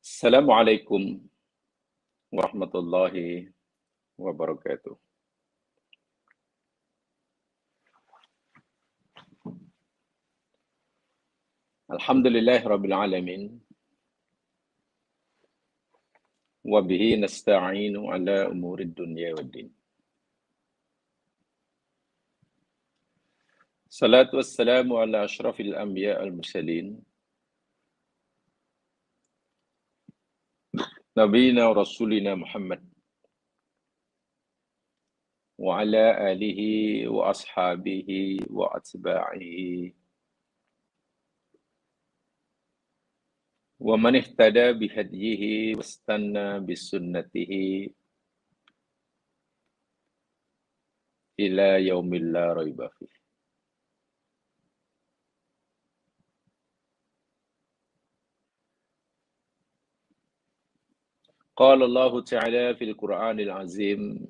Assalamualaikum warahmatullahi wabarakatuh. Alhamdulillahirabbil alamin wa bihi nasta'inu ala umurid dunya waddin. Salatu wassalamu ala asyrafil anbiya al mursalin nabiyina wa rasulina Muhammad wa ala alihi wa ashabihi wa atba'ihi wa man ihtada bihadyihi wastanna bisunnatihi ila yaumil la raiba fih. Qala Allah Ta'ala fil Qur'anil Azim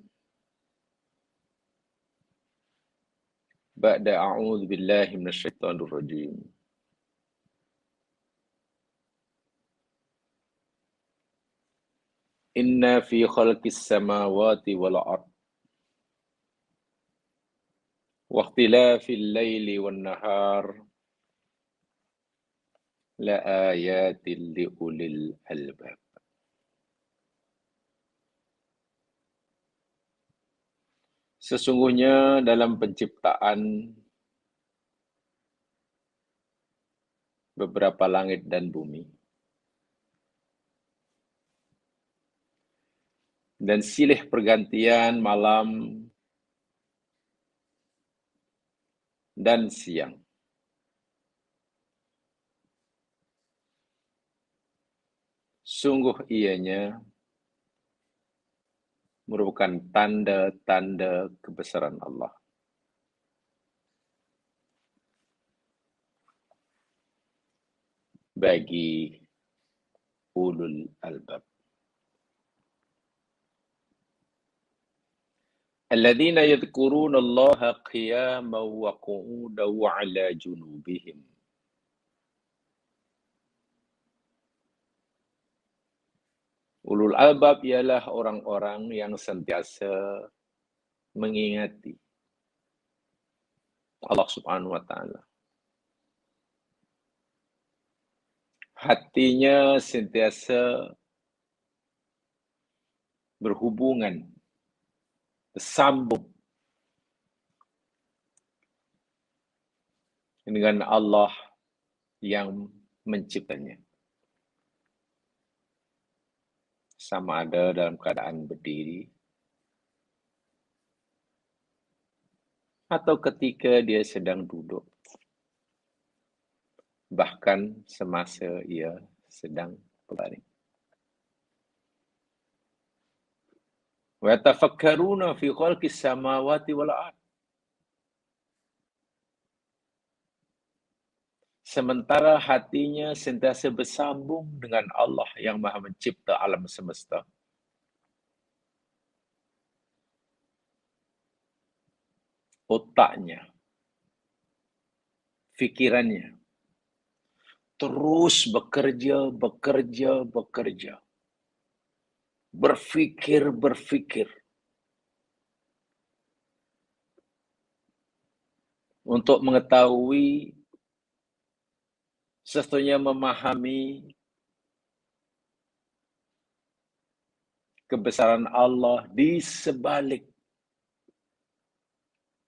ba'da a'udzu billahi minasyaitonir rajim. Inna fi khalqis samawati wal ard wa ikhtilafil laili wan nahar la ayatin li ulil albab. Sesungguhnya dalam penciptaan beberapa langit dan bumi dan silih pergantian malam dan siang, sungguh ianya merupakan tanda-tanda kebesaran Allah. Bagi ulul albab. Alladzina yadhkuruna Allaha qiyaman wa qu'udan wa 'ala junubihim. Ulul albab ialah orang-orang yang sentiasa mengingati Allah Subhanahu wa taala. Hatinya sentiasa berhubungan, bersambung dengan Allah yang menciptanya. Sama ada dalam keadaan berdiri atau ketika dia sedang duduk. Bahkan semasa ia sedang berbaring. Wa yatafakkaruna fi khalqis samawati wal ard. Sementara hatinya sentiasa bersambung dengan Allah yang Maha Mencipta alam semesta. Otaknya, fikirannya terus bekerja. Berfikir untuk mengetahui, sertanya memahami kebesaran Allah di sebalik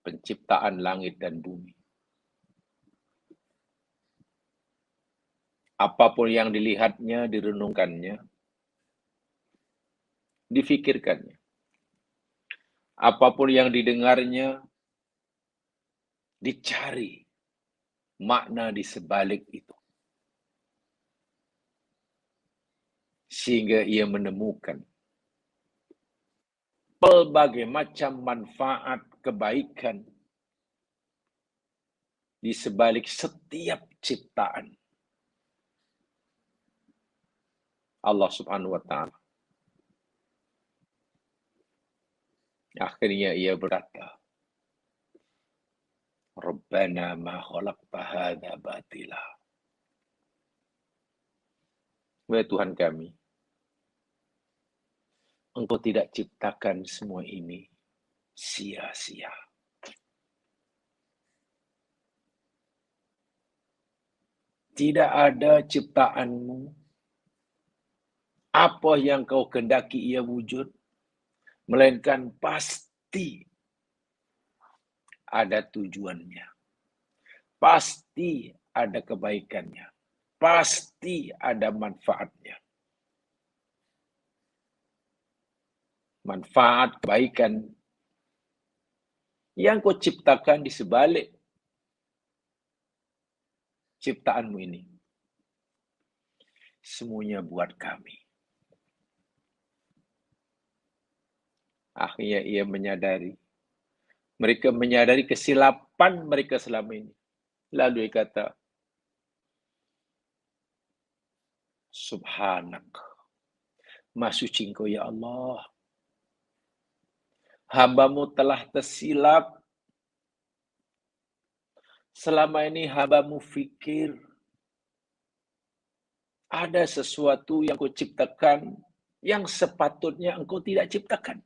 penciptaan langit dan bumi. Apapun yang dilihatnya, direnungkannya, difikirkannya. Apapun yang didengarnya, dicari makna di sebalik itu. Sehingga ia menemukan pelbagai macam manfaat, kebaikan di sebalik setiap ciptaan Allah Subhanahu wa taala. Akhirnya ia berkata, Rabbana ma khalaqta hadza batila. Wahai Tuhan kami, Engkau tidak ciptakan semua ini sia-sia. Tidak ada ciptaanmu, apa yang kau kehendaki ia wujud, melainkan pasti ada tujuannya. Pasti ada kebaikannya. Pasti ada manfaatnya. Manfaat, kebaikan yang kau ciptakan di sebalik ciptaanmu ini. Semuanya buat kami. Akhirnya ia menyadari. Mereka menyadari kesilapan mereka selama ini. Lalu ia kata, Subhanak, Maha suci Engkau ya Allah. Hamba-Mu telah tersilap. Selama ini hamba-Mu fikir ada sesuatu yang Kau ciptakan yang sepatutnya Engkau tidak ciptakan.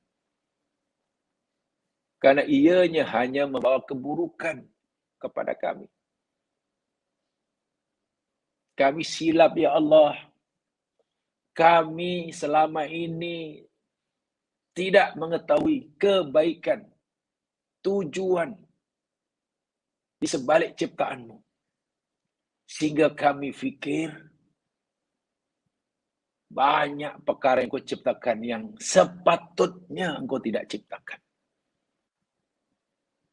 Karena ianya hanya membawa keburukan kepada kami. Kami silap ya Allah. Kami selama ini tidak mengetahui kebaikan, tujuan di sebalik ciptaan-Mu. Sehingga kami fikir banyak perkara yang Kau ciptakan yang sepatutnya Engkau tidak ciptakan.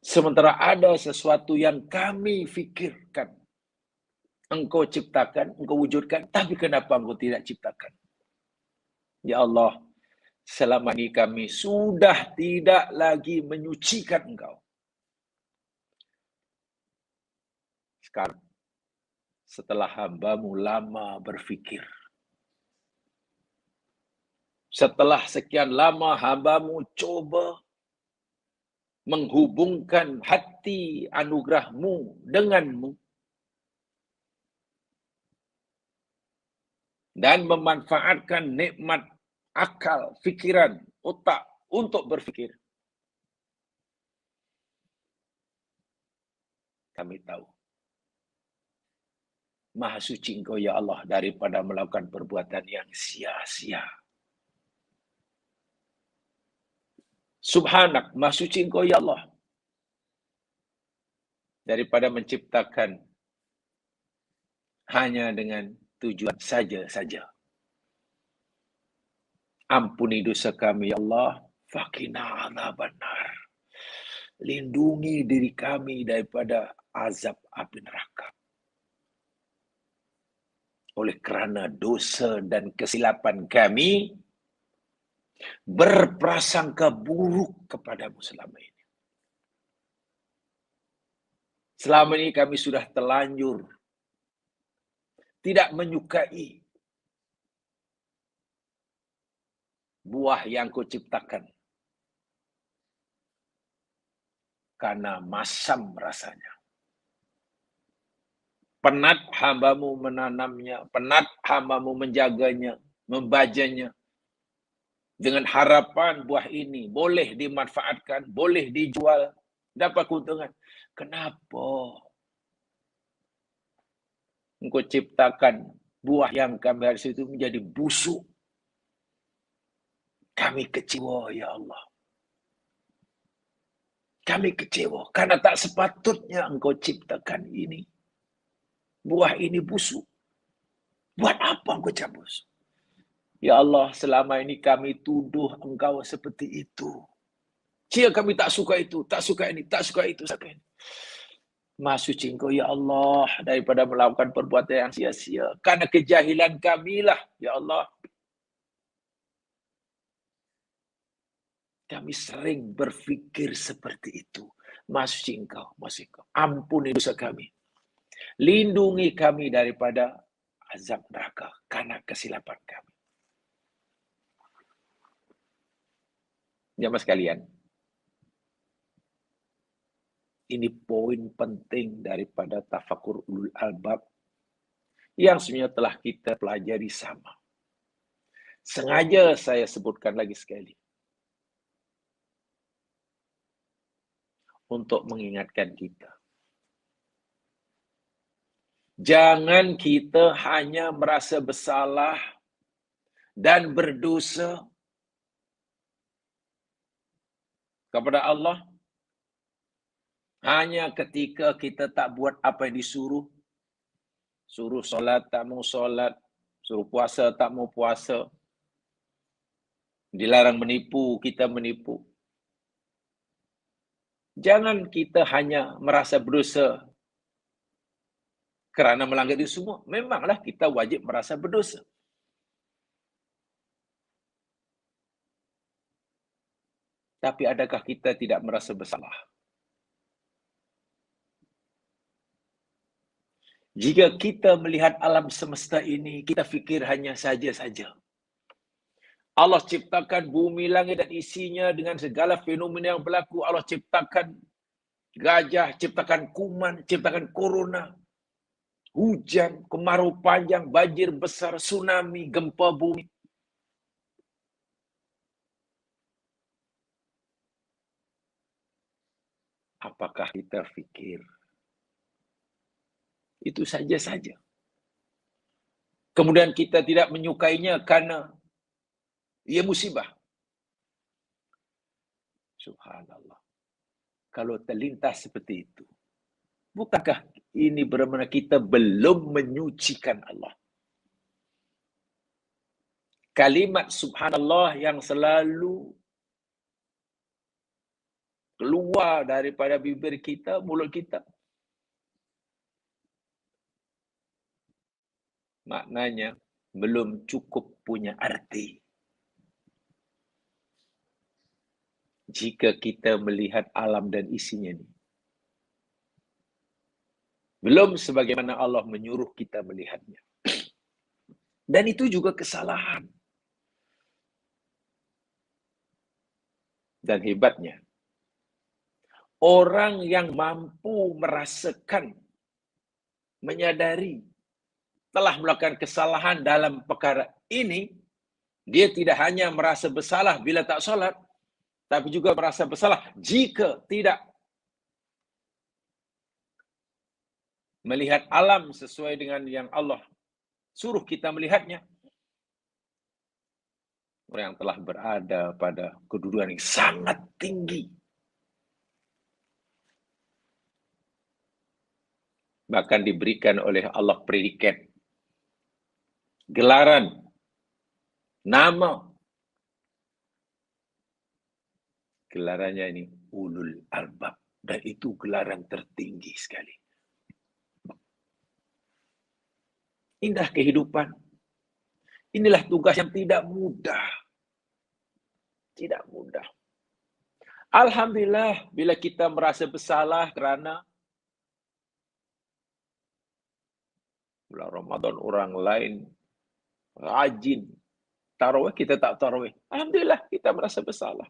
Sementara ada sesuatu yang kami fikirkan Engkau ciptakan, Engkau wujudkan, tapi kenapa Engkau tidak ciptakan? Ya Allah, selama ini kami sudah tidak lagi menyucikan Engkau. Sekarang, setelah hamba-Mu lama berfikir, setelah sekian lama hamba-Mu coba menghubungkan hati anugerah-Mu dengan-Mu, dan memanfaatkan nikmat akal, fikiran, otak untuk berfikir. Kami tahu, Maha suci Engkau ya Allah daripada melakukan perbuatan yang sia-sia. Subhanak, Maha suci Engkau ya Allah daripada menciptakan hanya dengan tujuan saja. Ampuni dosa kami ya Allah, faqina adzabannar. Lindungi diri kami daripada azab api neraka. Oleh kerana dosa dan kesilapan kami, berprasangka buruk kepadamu selama ini. Selama ini kami sudah terlanjur tidak menyukai buah yang Kau ciptakan. Karena masam rasanya. Penat hamba-Mu menanamnya, penat hamba-Mu menjaganya, membajanya. Dengan harapan buah ini boleh dimanfaatkan, boleh dijual, dapat keuntungan. Kenapa Engkau ciptakan buah yang kami harus itu menjadi busuk? Kami kecewa, ya Allah. Kami kecewa karena tak sepatutnya Engkau ciptakan ini. Buah ini busuk. Buat apa Engkau cabut? Ya Allah, selama ini kami tuduh Engkau seperti itu. Jika kami tak suka itu, tak suka ini, tak suka itu, tak suka ini. Maha suci Engkau ya Allah daripada melakukan perbuatan yang sia-sia. Karena kejahilan kamilah, ya Allah. Kami sering berfikir seperti itu. Maha suci Engkau, Maha suci Engkau. Ampuni dosa kami. Lindungi kami daripada azab neraka karena kesilapan kami. Jamaah sekalian, ini poin penting daripada tafakur ulul albab yang sebenarnya telah kita pelajari sama. Sengaja saya sebutkan lagi sekali. Untuk mengingatkan kita. Jangan kita hanya merasa bersalah dan berdosa kepada Allah hanya ketika kita tak buat apa yang disuruh. Suruh solat tak mau solat, suruh puasa tak mau puasa. Dilarang menipu, kita menipu. Jangan kita hanya merasa berdosa kerana melanggar itu semua. Memanglah kita wajib merasa berdosa. Tapi adakah kita tidak merasa bersalah? Jika kita melihat alam semesta ini, kita fikir hanya saja. Allah ciptakan bumi, langit dan isinya dengan segala fenomena yang berlaku. Allah ciptakan gajah, ciptakan kuman, ciptakan corona, hujan, kemarau panjang, banjir besar, tsunami, gempa bumi. Apakah kita fikir itu saja? Kemudian kita tidak menyukainya karena ia musibah. Subhanallah. Kalau terlintas seperti itu, bukankah ini bermakna kita belum menyucikan Allah? Kalimat subhanallah yang selalu keluar daripada bibir kita, mulut kita, maknanya belum cukup punya arti. Jika kita melihat alam dan isinya ini, belum sebagaimana Allah menyuruh kita melihatnya. Dan itu juga kesalahan. Dan hebatnya, orang yang mampu merasakan, menyadari, telah melakukan kesalahan dalam perkara ini, dia tidak hanya merasa bersalah bila tak solat, tapi juga merasa bersalah jika tidak melihat alam sesuai dengan yang Allah suruh kita melihatnya. Orang yang telah berada pada kedudukan yang sangat tinggi. Bahkan diberikan oleh Allah predikat, gelaran, nama. Gelarannya ini ulul albab. Dan itu gelaran tertinggi sekali. Indah kehidupan. Inilah tugas yang tidak mudah. Tidak mudah. Alhamdulillah bila kita merasa bersalah kerana bulan Ramadan orang lain rajin tarawih, kita tak tarawih. Alhamdulillah kita merasa bersalah.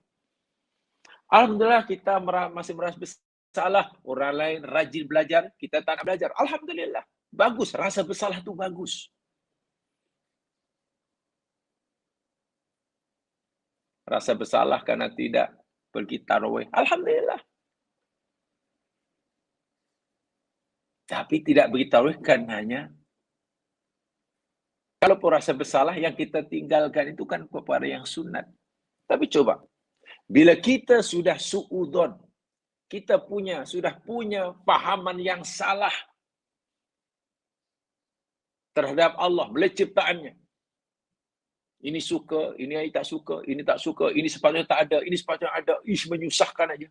Alhamdulillah kita masih merasa bersalah. Orang lain rajin belajar, kita tak nak belajar. Alhamdulillah. Bagus, rasa bersalah itu bagus. Rasa bersalah kerana tidak pergi tarawih. Alhamdulillah. Tapi tidak pergi tarawih kan hanya kalau rasa bersalah yang kita tinggalkan itu kan kepada yang sunat. Tapi coba, bila kita sudah su'udon, kita sudah punya pahaman yang salah terhadap Allah, melihat ciptaannya. Ini suka, ini tak suka, ini tak suka, ini sepatutnya tak ada, ini sepatutnya ada. Menyusahkan aja.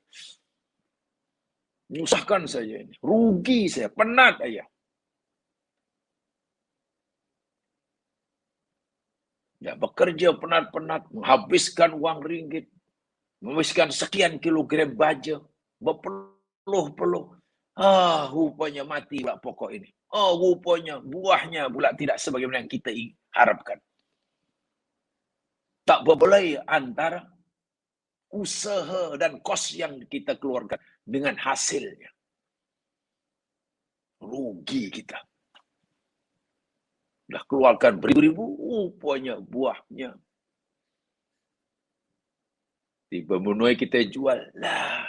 Menyusahkan saja ini. Rugi saya, penat aja. Ya, bekerja penat-penat, menghabiskan uang ringgit, menghabiskan sekian kilogram baja, berpeluh-peluh. Rupanya mati pula pokok ini. Rupanya buahnya pula tidak sebagaimana yang kita harapkan. Tak berbelai antara usaha dan kos yang kita keluarkan dengan hasilnya. Rugi kita. Dah keluarkan beribu-ribu, rupanya buahnya Tiba menuai kita jual. Lah,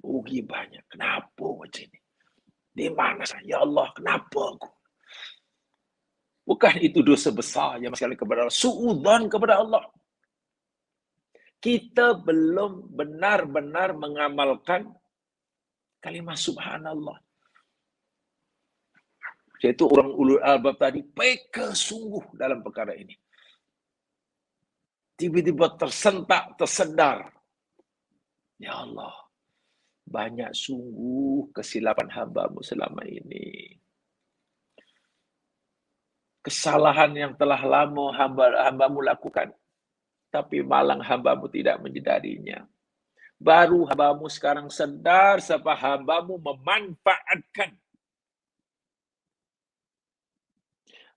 rugi banyak. Kenapa macam ini? Di mana saya? Ya Allah, kenapa aku? Bukan itu dosa besar yang sekali kepada Allah. Suudzon kepada Allah. Kita belum benar-benar mengamalkan kalimat subhanallah. Yaitu orang ulul albab tadi peka sungguh dalam perkara ini. Tiba-tiba tersentak, tersedar. Ya Allah, banyak sungguh kesilapan hamba-Mu selama ini. Kesalahan yang telah lama hamba-Mu lakukan. Tapi malang hamba-Mu tidak menyadarinya. Baru hamba-Mu sekarang sedar siapa hamba-Mu memanfaatkan,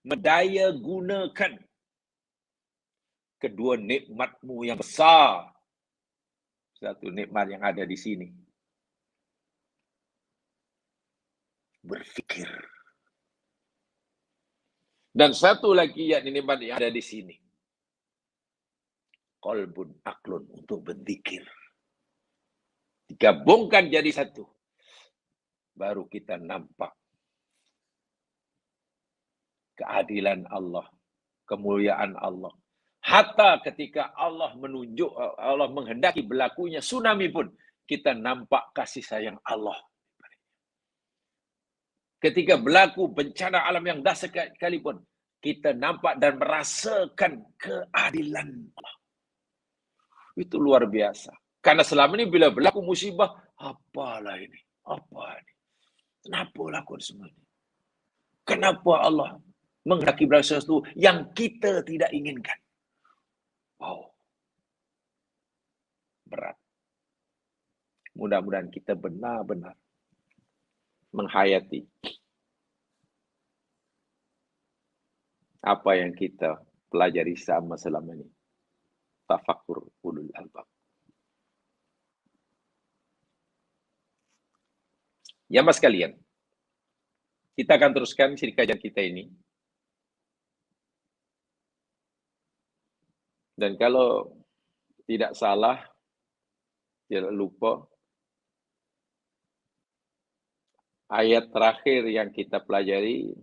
mendaya gunakan kedua nikmat-Mu yang besar. Satu nikmat yang ada di sini. Berfikir. Dan satu lagi nikmat yang ada di sini. Qalbun aklun, untuk berzikir. Digabungkan jadi satu. Baru kita nampak keadilan Allah, kemuliaan Allah. Hatta ketika Allah menghendaki berlakunya tsunami pun, kita nampak kasih sayang Allah. Ketika berlaku bencana alam yang dahsyat sekalipun, kita nampak dan merasakan keadilan Allah. Itu luar biasa. Karena selama ini bila berlaku musibah, apalah ini? Apa ini? Kenapa lakukan semua ini? Kenapa Allah menghendaki berlaku sesuatu yang kita tidak inginkan? Wow. Berat. Mudah-mudahan kita benar-benar menghayati apa yang kita pelajari sama selama ini. Tafakkur ulul albab. Ya mas kalian, kita akan teruskan siri kajian kita ini. Dan kalau tidak salah, tidak lupa, ayat terakhir yang kita pelajari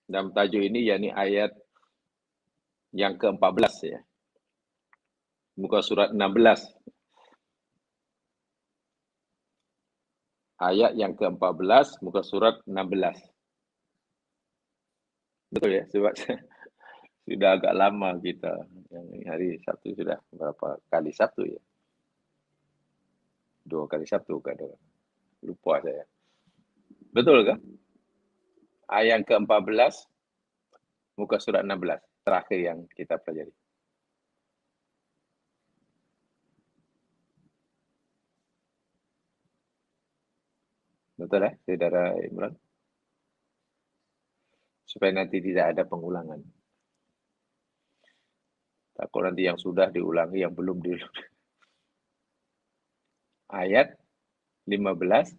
dalam tajuk ini, yakni ayat yang ke-14 ya. Muka surat 16. Ayat yang ke-14, muka surat 16. Betul ya, sebab sudah agak lama kita. Yang hari Sabtu sudah berapa kali Sabtu ya? 2 kali Sabtu kan? Lupa saya. Betul ke? Ayat ke-14, muka surat 16. Terakhir yang kita pelajari. Betul ya, Saudara Imran? Supaya nanti tidak ada pengulangan. Takut nanti yang sudah diulangi, yang belum diulangi. Ayat 15,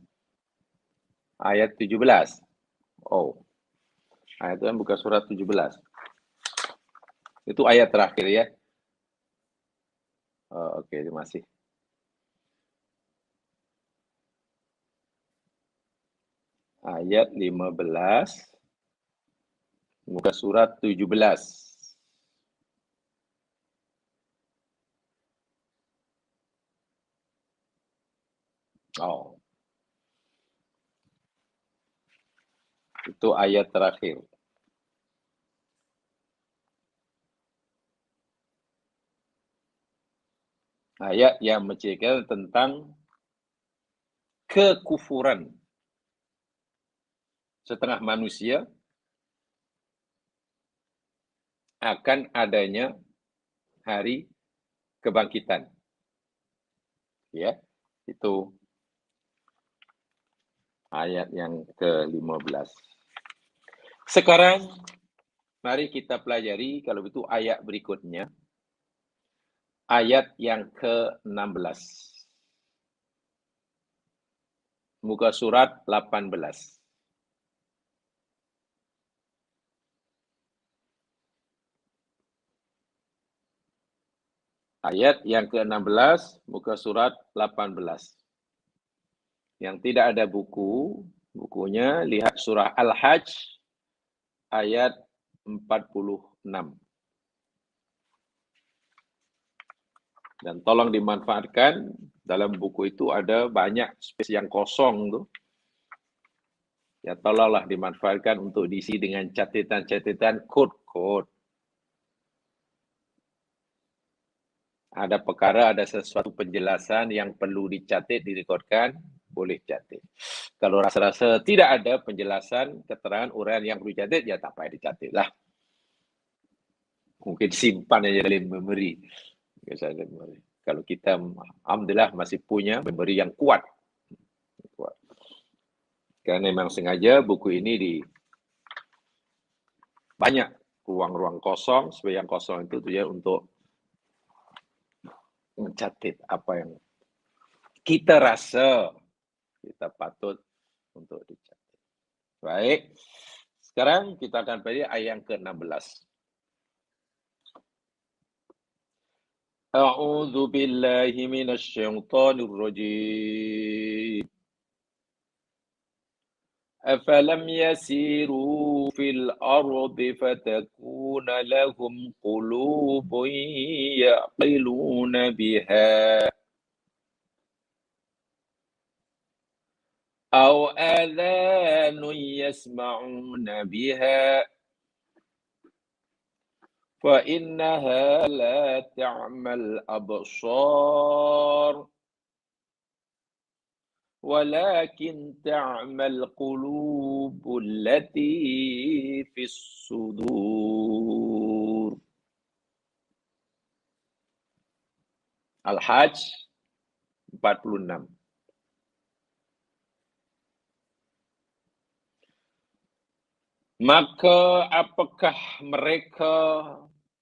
ayat 17. Oh, ayat itu yang buka surat 17. Itu ayat terakhir ya. Oh, oke, terima kasih. Ayat 15, muka surat 17. Oh. Itu ayat terakhir. Ayat yang menceritakan tentang kekufuran setengah manusia akan adanya hari kebangkitan. Ya, itu ayat yang ke-15. Sekarang mari kita pelajari kalau itu ayat berikutnya. Ayat yang ke-16. Muka surat 18. Ayat yang ke-16, muka surat 18. Yang tidak ada bukunya, lihat surah Al-Hajj ayat 46. Dan tolong dimanfaatkan, dalam buku itu ada banyak space yang kosong tuh. Ya tolonglah dimanfaatkan untuk diisi dengan catatan-catatan kod-kod. Ada perkara, ada sesuatu penjelasan yang perlu dicatat, direkodkan, boleh catat. Kalau rasa-rasa tidak ada penjelasan, keterangan, uraian yang perlu dicatat, ya tak payah dicatat lah. Mungkin simpan aja dalam memori. Kalau kita, alhamdulillah, masih punya memori yang kuat. Karena memang sengaja buku ini di banyak ruang-ruang kosong, supaya yang kosong itu ya untuk mencatat apa yang kita rasa kita patut untuk dicatat. Baik, sekarang kita akan pada ayat yang ke-16. A'udzu billahi minasy syaithanir rajim. أفلم يسيروا في الأرض فتكون لهم قلوب يعقلون بها أو آذان يسمعون بها فإنها لا تعمى الأبصار ولكن تعمى القلوب التي في الصدور. Al-Hajj 46. Maka apakah mereka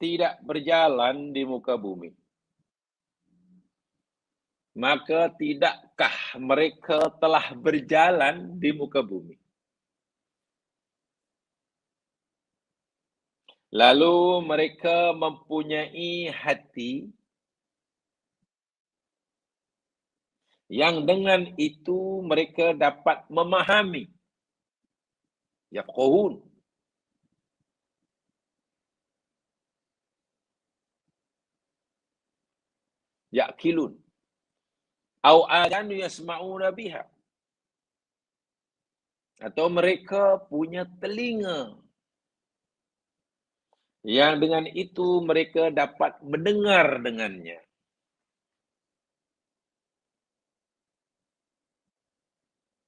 tidak berjalan di muka bumi? Maka tidakkah mereka telah berjalan di muka bumi? Lalu mereka mempunyai hati yang dengan itu mereka dapat memahami. Yafqahun. Ya'kilun. Au adanu yasma'una biha. Atau mereka punya telinga yang dengan itu mereka dapat mendengar dengannya.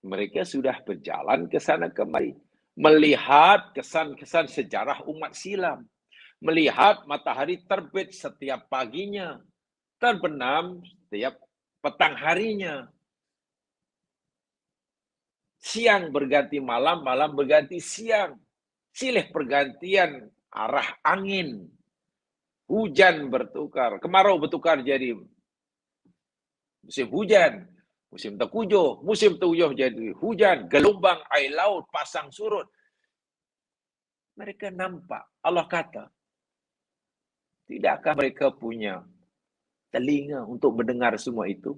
Mereka sudah berjalan ke sana kemari, melihat kesan-kesan sejarah umat silam, melihat matahari terbit setiap paginya, terbenam setiap petang harinya. Siang berganti malam, malam berganti siang. Silih pergantian arah angin. Hujan bertukar, kemarau bertukar jadi musim hujan, musim tenghujuh jadi hujan, gelombang air laut pasang surut. Mereka nampak. Allah kata, tidakkah mereka punya telinga untuk mendengar semua itu?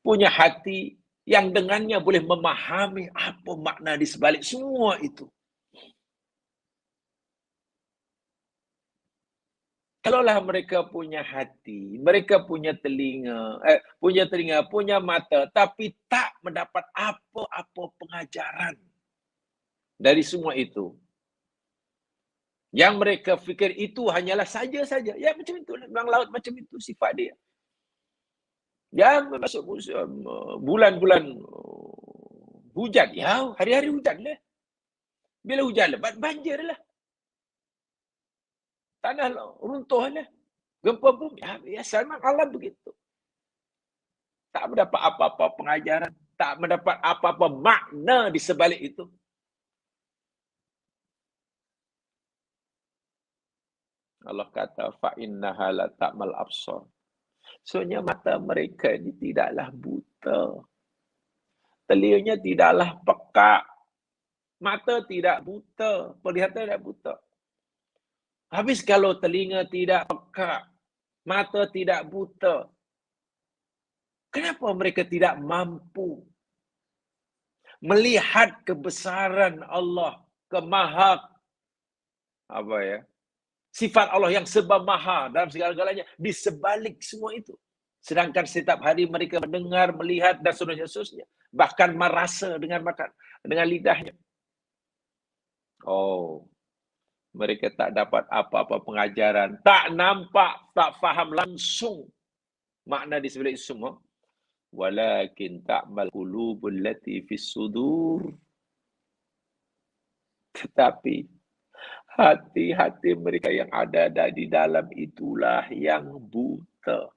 Punya hati yang dengannya boleh memahami apa makna di sebalik semua itu. Kalaulah mereka punya hati, mereka punya telinga, punya mata, tapi tak mendapat apa-apa pengajaran dari semua itu. Yang mereka fikir itu hanyalah saja-saja. Ya macam itu, memang laut macam itu sifat dia. Ya masuk bulan-bulan hujan, ya hari-hari hujan lah. Bila hujan lebat, banjir lah. Tanah runtuh lah. Gempa bumi, ya memang alam begitu. Tak mendapat apa-apa pengajaran, tak mendapat apa-apa makna di sebalik itu. Allah kata, fa'innaha la ta'mal absar. Sebenarnya mata mereka ini tidaklah buta. Telinganya tidaklah peka. Mata tidak buta. Penglihatan tidak buta. Habis kalau telinga tidak peka, mata tidak buta, kenapa mereka tidak mampu melihat kebesaran Allah, sifat Allah yang serba maha dalam segala-galanya di sebalik semua itu. Sedangkan setiap hari mereka mendengar, melihat dan seterusnya, bahkan merasa dengan lidahnya. Oh, mereka tak dapat apa-apa pengajaran, tak nampak, tak faham langsung makna di sebalik semua. Walakin ta'mal qulubul lati fis sudur. Tetapi hati-hati mereka yang ada di dalam itulah yang buta.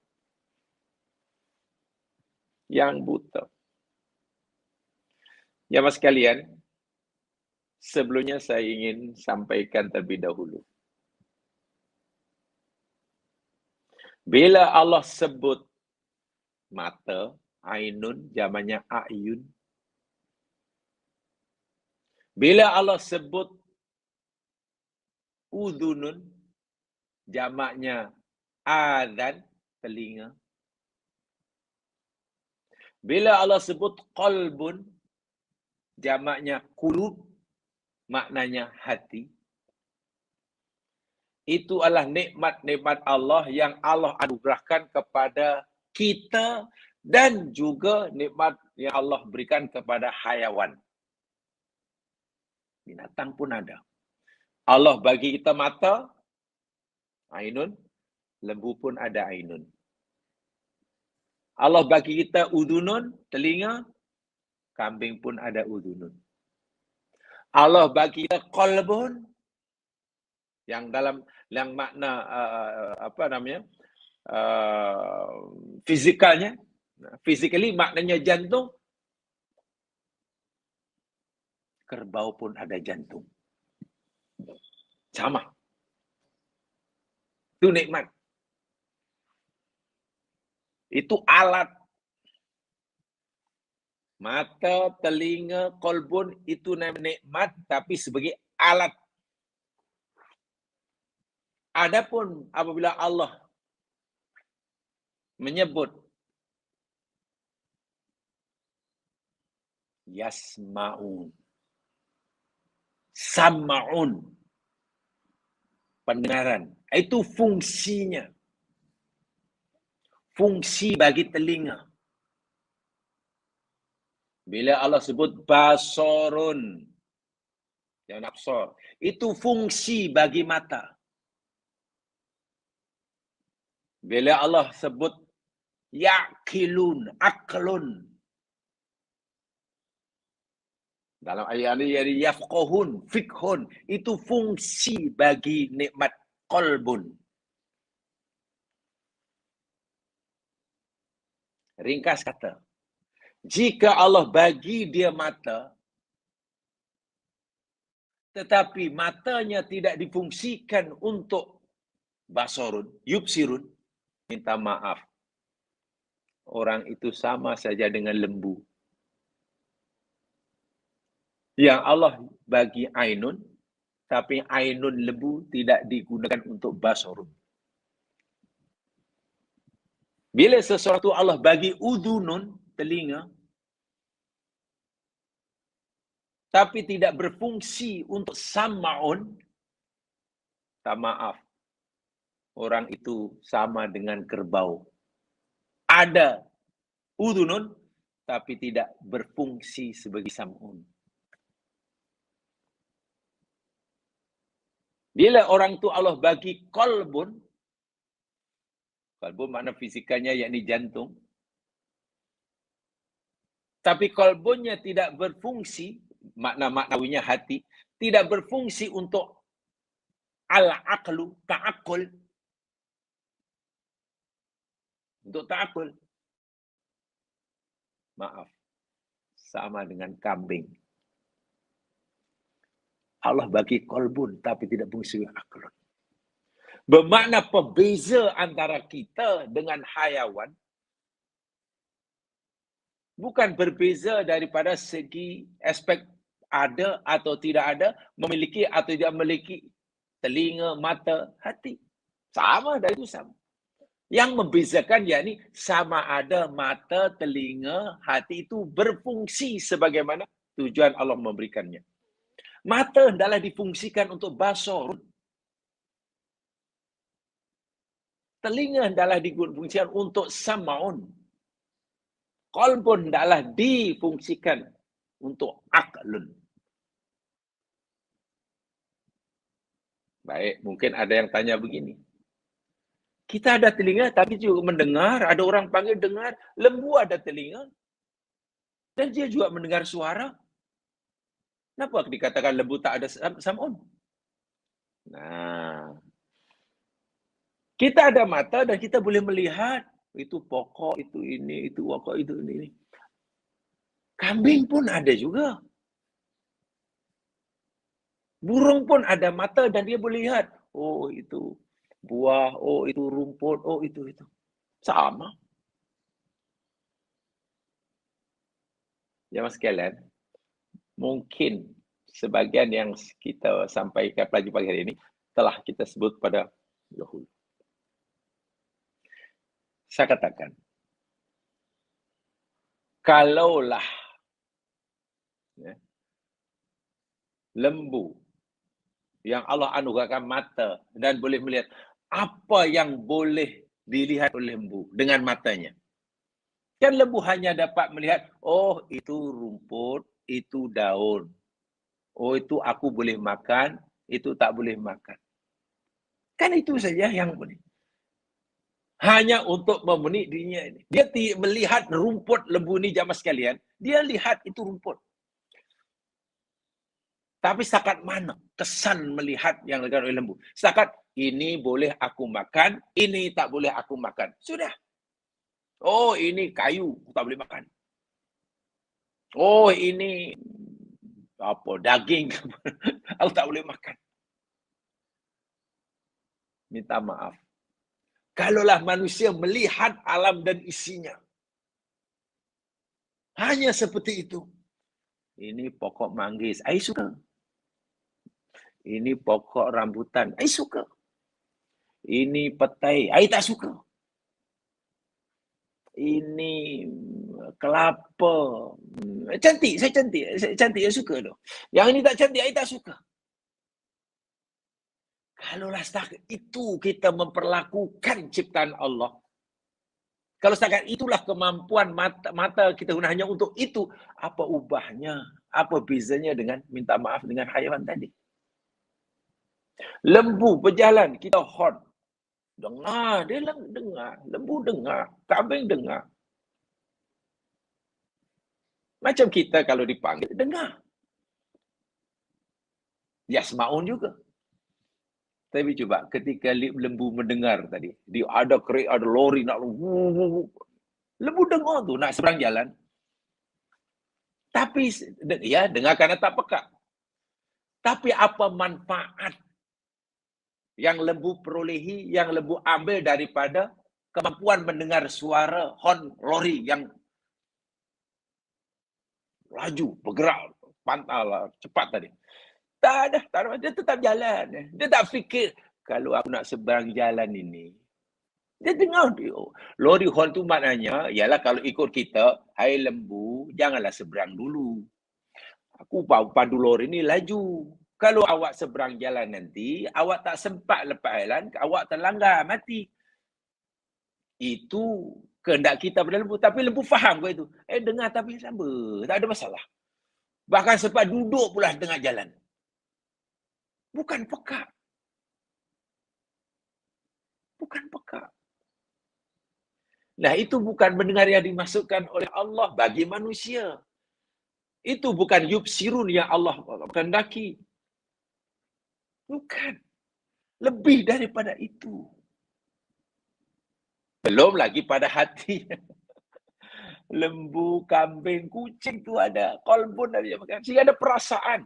Yang buta. Ya mas sekalian, sebelumnya saya ingin sampaikan terlebih dahulu. Bila Allah sebut mata, ainun, jamannya a'yun. Bila Allah sebut udhunun, jamaknya adhan, telinga. Bila Allah sebut qalbun, jamaknya qulub, maknanya hati. Itu adalah nikmat-nikmat Allah yang Allah anugerahkan kepada kita dan juga nikmat yang Allah berikan kepada hayawan. Binatang pun ada. Allah bagi kita mata, ainun, lembu pun ada ainun. Allah bagi kita udunun, telinga, kambing pun ada udunun. Allah bagi kita qalbun, yang dalam yang makna fizikalnya, physically maknanya jantung, kerbau pun ada jantung. Sama. Itu nikmat. Itu alat. Mata, telinga, kolbun itu nikmat tapi sebagai alat. Adapun apabila Allah menyebut yasma'un, sama'un, pendengaran, itu fungsinya. Fungsi bagi telinga. Bila Allah sebut basorun, yang absor, itu fungsi bagi mata. Bila Allah sebut yaqilun, aklun, dalam ayat ini yafqahun, fikhun, itu fungsi bagi nikmat qalbun. Ringkas kata, jika Allah bagi dia mata, tetapi matanya tidak difungsikan untuk basorun, yubsirun, minta maaf. Orang itu sama saja dengan lembu. Yang Allah bagi ainun, tapi ainun lembu tidak digunakan untuk basorun. Bila sesuatu Allah bagi udhunun, telinga, tapi tidak berfungsi untuk sama'un, tak maaf, orang itu sama dengan kerbau. Ada udhunun, tapi tidak berfungsi sebagai sam'un. Bila orang itu Allah bagi qalbun, qalbun makna fisikanya yakni jantung, tapi qalbunnya tidak berfungsi, makna-maknawinya hati, tidak berfungsi untuk al-aqlu, ta'akul. Untuk ta'akul. Maaf, sama dengan kambing. Allah bagi qalbun, tapi tidak berfungsi aklun. Bermakna pembeza antara kita dengan hayawan, bukan berbeza daripada segi aspek ada atau tidak ada, memiliki atau tidak memiliki Telinga, mata, hati. Sama, dah itu sama. Yang membezakan yakni sama ada mata, telinga, hati itu berfungsi sebagaimana tujuan Allah memberikannya. Mata hendaklah difungsikan untuk basar. Telinga hendaklah difungsikan untuk sam'un. Qalbun hendaklah difungsikan untuk aqlun. Baik, mungkin ada yang tanya begini. Kita ada telinga tapi juga mendengar, ada orang panggil dengar, lembu ada telinga dan dia juga mendengar suara. Kenapa dikatakan lembu tak ada sam'un? Nah, kita ada mata dan kita boleh melihat itu pokok, itu ini, itu pokok, itu ini. Kambing pun ada juga. Burung pun ada mata dan dia boleh lihat. Oh, itu buah, oh, itu rumput, oh, itu. Sama. Jemaah sekalian, mungkin sebagian yang kita sampaikan pagi hari ini telah kita sebut pada dahulu. Saya katakan, kalaulah ya, lembu yang Allah anugerahkan mata dan boleh melihat apa yang boleh dilihat oleh lembu dengan matanya. Kan lembu hanya dapat melihat, oh itu rumput, itu daun. Oh itu aku boleh makan, itu tak boleh makan. Kan itu saja yang boleh. Hanya untuk memenuhi dirinya ini. Dia melihat rumput lembu ini jamaah sekalian, dia lihat itu rumput. Tapi setakat mana kesan melihat yang dilakukan oleh lembu? Setakat ini boleh aku makan, ini tak boleh aku makan. Sudah. Oh, ini kayu, tak boleh makan. Oh, ini apa daging, aku tak boleh makan. Minta maaf. Kalaulah manusia melihat alam dan isinya, hanya seperti itu. Ini pokok manggis, saya suka. Ini pokok rambutan, saya suka. Ini petai, saya tak suka. Ini kelapa. Cantik, saya cantik. Saya cantik, saya suka tu. Yang ini tak cantik, saya tak suka. Kalaulah setakat itu kita memperlakukan ciptaan Allah. Kalau setakat itulah kemampuan mata kita guna hanya untuk itu, apa ubahnya? Apa bezanya dengan minta maaf dengan haiwan tadi? Lembu berjalan, kita horn. Dengar, dia dengar. Lembu dengar, kambing dengar. Macam kita kalau dipanggil, dengar. Yasma'un juga. Tapi coba, ketika lembu mendengar tadi, dia ada kereta, ada lori, nak lembu dengar tu, nak seberang jalan. Tapi, ya, dengar kerana tak peka. Tapi apa manfaat yang lembu perolehi, yang lembu ambil daripada kemampuan mendengar suara hon lori yang laju, bergerak, pantal, cepat tadi. Tak ada, dia tetap jalan. Dia tak fikir, kalau aku nak seberang jalan ini, dia dengar dia. Lori hon tu maknanya, ialah kalau ikut kita, hai lembu, janganlah seberang dulu. Aku pandu lori ni laju. Kalau awak seberang jalan nanti, awak tak sempat lepas jalan, awak terlanggar, mati. Itu kehendak kita pada lembu. Tapi lembu faham ke itu. Dengar tapi sama. Tak ada masalah. Bahkan sempat duduk pula tengah jalan. Bukan peka. Bukan peka. Nah, itu bukan mendengar yang dimasukkan oleh Allah bagi manusia. Itu bukan yubsirun yang Allah kehendaki. Bukan. Lebih daripada itu. Belum lagi pada hati. Lembu, kambing, kucing tu ada. Kolbun ada yang makan. Sehingga ada perasaan.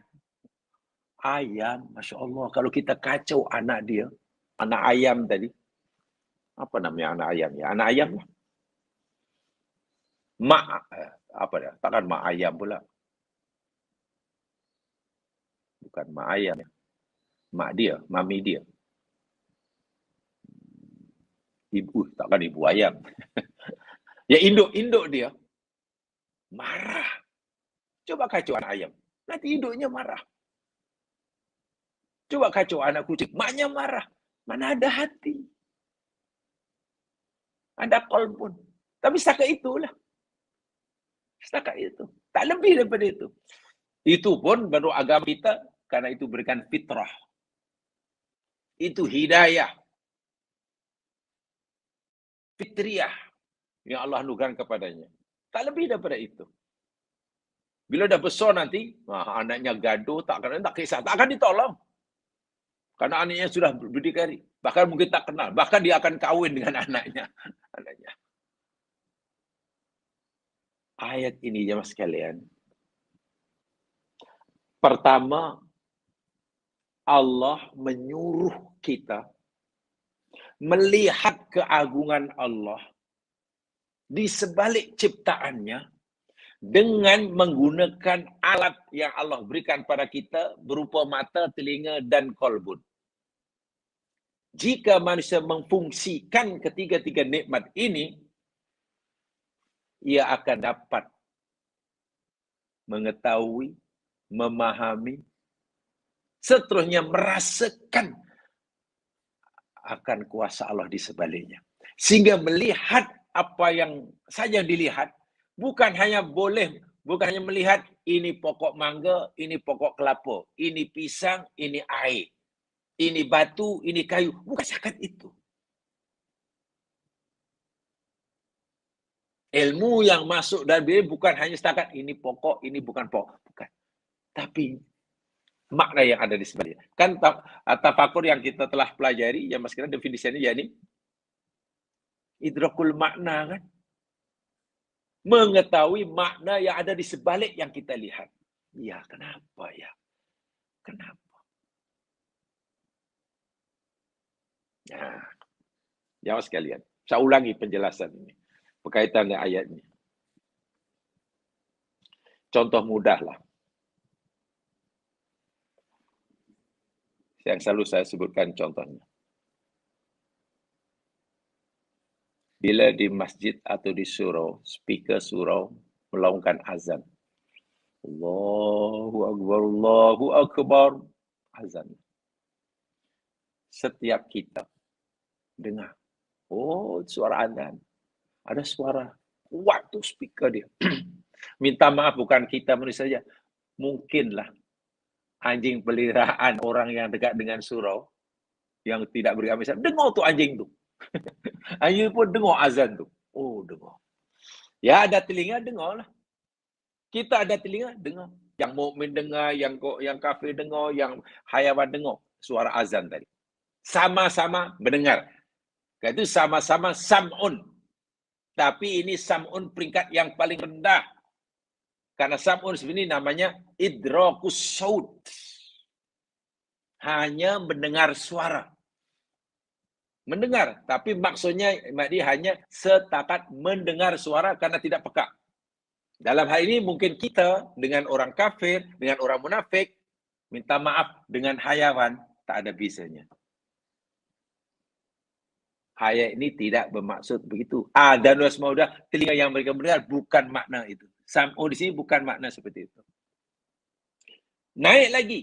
Ayam, Masya Allah. Kalau kita kacau anak dia, anak ayam tadi. Apa namanya anak ayam ya? Anak ayam lah. Mak, apa dah? Takkan mak ayam pula. Bukan mak ayam. mak dia, mami dia. Ibu, takkan ibu ayam. Ya induk dia marah. Coba kacau anak ayam. Nanti induknya marah. Coba kacau anak kucing. Maknya marah. Mana ada hati. Ada kolbun. Tapi setakat itulah. Setakat itu. Tak lebih daripada itu. Itu pun baru agama kita. Karena itu berikan fitrah. Itu hidayah. Fitriyah. Yang Allah anugerahkan kepadanya. Tak lebih daripada itu. Bila dah besar nanti, anaknya gaduh, tak kisah, tak akan ditolong. Karena anaknya sudah berdikari. Bahkan mungkin tak kenal. Bahkan dia akan kahwin dengan anaknya. Ayat ini, jemaah sekalian. Pertama, Allah menyuruh kita melihat keagungan Allah di sebalik ciptaannya dengan menggunakan alat yang Allah berikan pada kita berupa mata, telinga, dan kolbun. Jika manusia memfungsikan ketiga-tiga nikmat ini, ia akan dapat mengetahui, memahami, seterusnya merasakan akan kuasa Allah di sebaliknya. Sehingga melihat apa yang saja dilihat, bukan hanya melihat ini pokok mangga, ini pokok kelapa, ini pisang, ini air, ini batu, ini kayu. Bukan setakat itu. Ilmu yang masuk dalam diri bukan hanya setakat ini pokok, ini bukan pokok. Bukan. Tapi makna yang ada di sebaliknya. Kan tafakur yang kita telah pelajari, yang mas kira definisinya yakni idrakul makna kan. Mengetahui makna yang ada di sebalik yang kita lihat. Ya, kenapa ya? Kenapa? Nah, jawab sekalian. Saya ulangi penjelasan ini. Berkaitan dengan ayat ini. Contoh mudah lah. Yang selalu saya sebutkan contohnya. Bila di masjid atau di surau, speaker surau melaungkan azan. Allahu Akbar, Allahu Akbar. Azan. Setiap kita dengar. Oh, suara azan. Ada suara. Waktu speaker dia. Minta maaf bukan kita manusia saja. Mungkinlah anjing peliharaan orang yang dekat dengan surau yang tidak beragama Islam. Dengar tuh anjing tuh. Anjing pun dengar azan tu. Oh, dengar. Ya, ada telinga, dengar lah. Kita ada telinga, dengar. Yang mukmin dengar, yang kafir dengar, yang hayawan dengar. Suara azan tadi. Sama-sama mendengar. Itu sama-sama sam'un. Tapi ini sam'un peringkat yang paling rendah. Karena sam'un sebenarnya namanya idrakus saut. Hanya mendengar suara. Mendengar, tapi maksudnya hanya setakat mendengar suara karena tidak peka. Dalam hal ini mungkin kita dengan orang kafir, dengan orang munafik, minta maaf dengan hayawan, tak ada bisanya. Ayat ini tidak bermaksud begitu. Dan wasmaudah, telinga yang mereka mendengar bukan makna itu. Sam'un di sini bukan makna seperti itu. Naik lagi,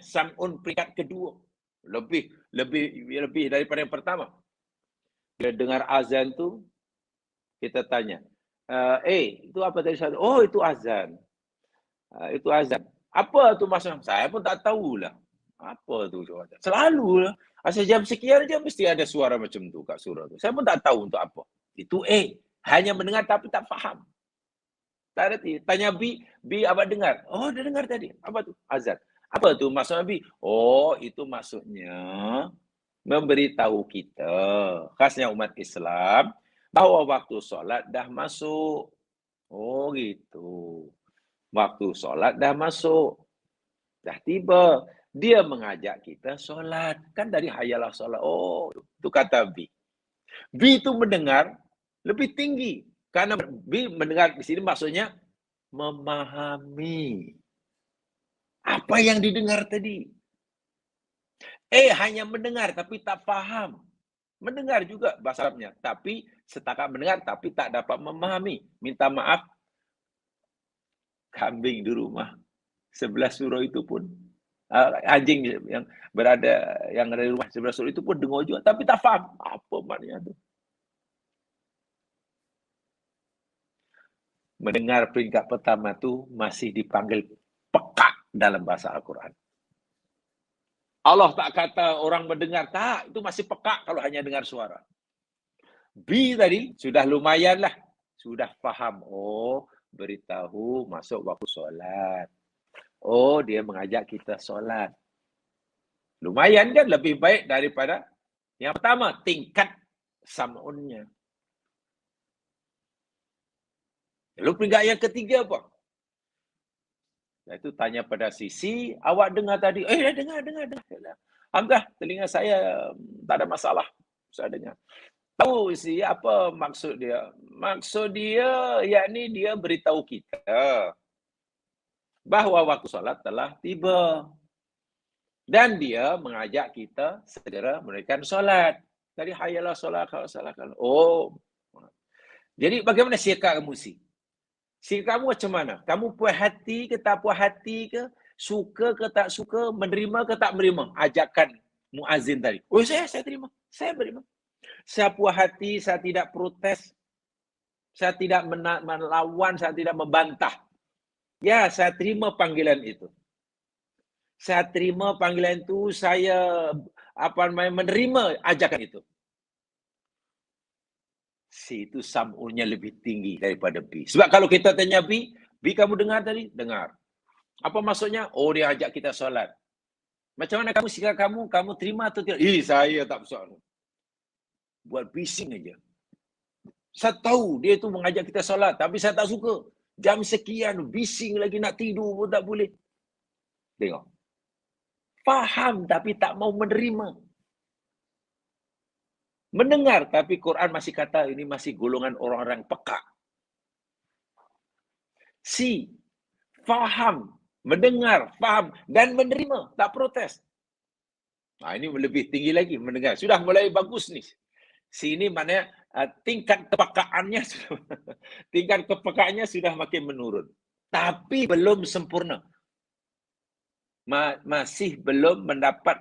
sam'un peringkat kedua. Lebih daripada yang pertama. Bila dengar azan tu, kita tanya, itu apa tadi? Oh, itu azan. Itu azan. Apa tu maksudnya? Saya pun tak tahulah. Apa tu? Selalu lah. Asal jam sekian aja mesti ada suara macam tu kat surau tu. Saya pun tak tahu untuk apa. Itu hanya mendengar tapi tak faham. Tak reti. Tanya B apa dengar? Oh, dia dengar tadi. Apa tu? Azan. Apa tu maksudnya B? Oh, itu maksudnya memberitahu kita, khasnya umat Islam, bahawa waktu solat dah masuk. Oh, gitu. Waktu solat dah masuk. Dah tiba. Dia mengajak kita solat. Kan dari hayalah solat. Oh, itu kata B. B itu mendengar lebih tinggi. Karena B mendengar di sini maksudnya memahami apa yang didengar tadi. hanya mendengar tapi tak faham. Mendengar juga bahasa Arabnya, tapi setakat mendengar tapi tak dapat memahami. Minta maaf, kambing di rumah sebelah surau itu pun anjing yang ada di rumah sebelah surau itu pun dengar juga tapi tak faham apa maknanya itu. Mendengar peringkat pertama tu masih dipanggil peka dalam bahasa Al-Quran. Allah tak kata orang mendengar, tak, itu masih peka kalau hanya dengar suara. B tadi sudah lumayan lah, sudah faham. Oh, beritahu masuk waktu solat. Oh, dia mengajak kita solat. Lumayan kan, lebih baik daripada yang pertama, tingkat sam'unnya. Lalu peringkat yang ketiga apa? Itu tanya pada sisi, awak dengar tadi, dengar. Alhamdulillah, telinga saya tak ada masalah. Saya dengar. Tahu isi apa maksud dia? Maksud dia, yakni dia beritahu kita bahawa waktu solat telah tiba. Dan dia mengajak kita segera menunaikan solat. Tadi hayalah solat, kalau solat. Oh. Jadi bagaimana sikap kamu sih? Sikap kamu macam mana? Kamu puas hati ke tak puas hati ke? Suka ke tak suka? Menerima ke tak menerima? Ajakan muazzin tadi. Oh, saya terima. Saya menerima. Saya puas hati, saya tidak protes. Saya tidak melawan, saya tidak membantah. Ya, saya terima panggilan itu. Saya terima panggilan itu, saya menerima ajakan itu. C itu sam'unnya lebih tinggi daripada B. Sebab kalau kita tanya B kamu dengar tadi? Dengar. Apa maksudnya? Oh, dia ajak kita solat. Macam mana kamu sikap kamu? Kamu terima atau tidak? Saya tak bersolat. Buat bising aja. Saya tahu dia itu mengajak kita solat, tapi saya tak suka. Jam sekian, bising lagi, nak tidur pun tak boleh. Tengok. Faham tapi tak mau menerima. Mendengar tapi Quran masih kata ini masih golongan orang-orang peka. C. Faham, mendengar, faham dan menerima, tak protes. Nah, ini lebih tinggi lagi mendengar. Sudah mulai bagus nih. Sini maknanya tingkat kepekaannya sudah makin menurun. Tapi belum sempurna. Masih belum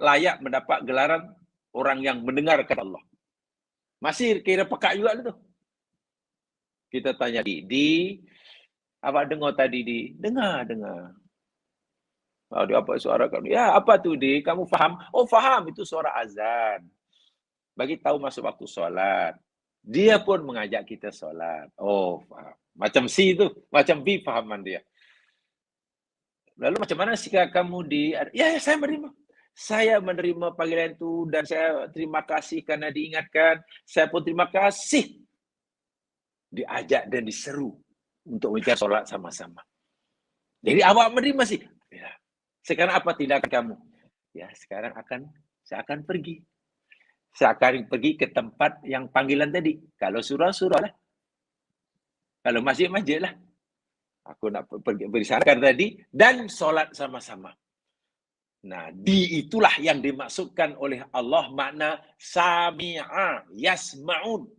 layak mendapat gelaran orang yang mendengarkan Allah. Masih kira peka juga tu. Kita tanya di apa dengar tadi di? Dengar. Dia apa suara kamu? Ya, apa tu di? Kamu faham? Oh, faham, itu suara azan. Bagi tahu masuk waktu solat. Dia pun mengajak kita solat. Oh, faham. Macam C tu, macam B fahaman dia. Lalu macam mana sikap kamu di? Ya, saya menerima. Saya menerima panggilan itu dan saya terima kasih karena diingatkan. Saya pun terima kasih diajak dan diseru untuk menjaga solat sama-sama. Jadi awak menerima sih. Ya. Sekarang apa tindakan kamu? Ya, sekarang saya akan pergi. Saya akan pergi ke tempat yang panggilan tadi. Kalau surau lah. Kalau masjid lah. Aku nak pergi berisyaratkan tadi dan solat sama-sama. Nah, itulah yang dimaksudkan oleh Allah makna sami'a yasma'un.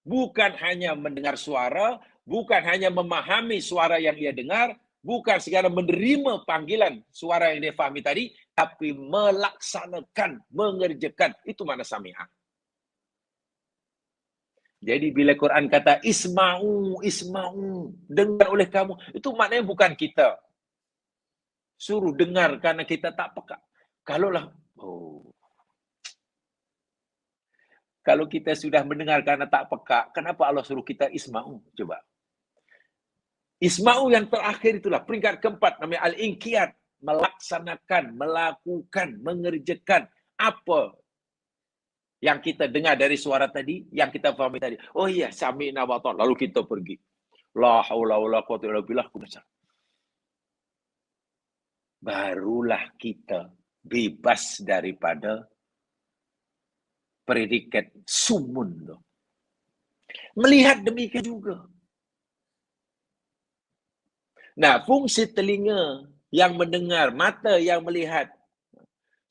Bukan hanya mendengar suara, bukan hanya memahami suara yang ia dengar, bukan sekadar menerima panggilan suara yang dia fahami tadi, tapi melaksanakan, mengerjakan. Itu makna sami'a. Jadi bila Quran kata isma'u, dengar oleh kamu, itu maknanya bukan kita suruh dengar karena kita tak peka. Kalau kita sudah mendengar karena tak peka, kenapa Allah suruh kita isma'u? Coba. Isma'u yang terakhir itulah peringkat keempat namanya al-inqiyad, melaksanakan, melakukan, mengerjakan apa yang kita dengar dari suara tadi, yang kita fahami tadi. Oh iya, sami'na wa ta'na. Lalu kita pergi. La haula wala quwwata illa billah. Barulah kita bebas daripada predikat sumun. Melihat demikian juga. Nah, fungsi telinga yang mendengar, mata yang melihat,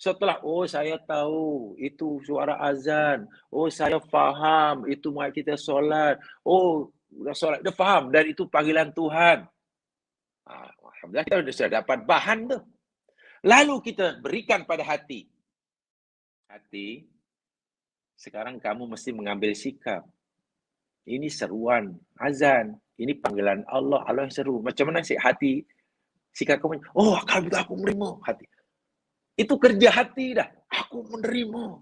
Setelah, oh saya tahu itu suara azan. Oh saya faham itu mak kita solat. Oh udah solat, dia faham dan itu panggilan Tuhan. Alhamdulillah kita sudah dapat bahan tu. Lalu kita berikan pada hati. Hati, sekarang kamu mesti mengambil sikap. Ini seruan azan. Ini panggilan Allah. Allah yang seru. Macam mana sih hati? Sikap kamu, oh kalau begitu aku menerima. Hati. Itu kerja hati dah. Aku menerima.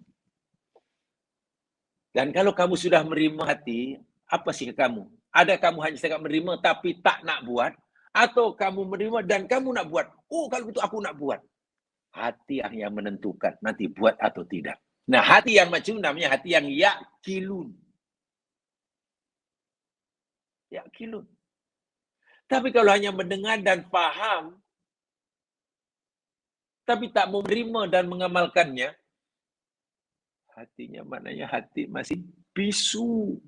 Dan kalau kamu sudah menerima hati, apa sikap kamu? Ada kamu hanya sekadar menerima tapi tak nak buat? Atau kamu menerima dan kamu nak buat? Oh kalau begitu aku nak buat. Hati yang menentukan nanti buat atau tidak. Nah hati yang macam namanya hati yang yakilun. Yakilun. Tapi kalau hanya mendengar dan faham, tapi tak mau menerima dan mengamalkannya, hatinya maknanya hati masih bisu.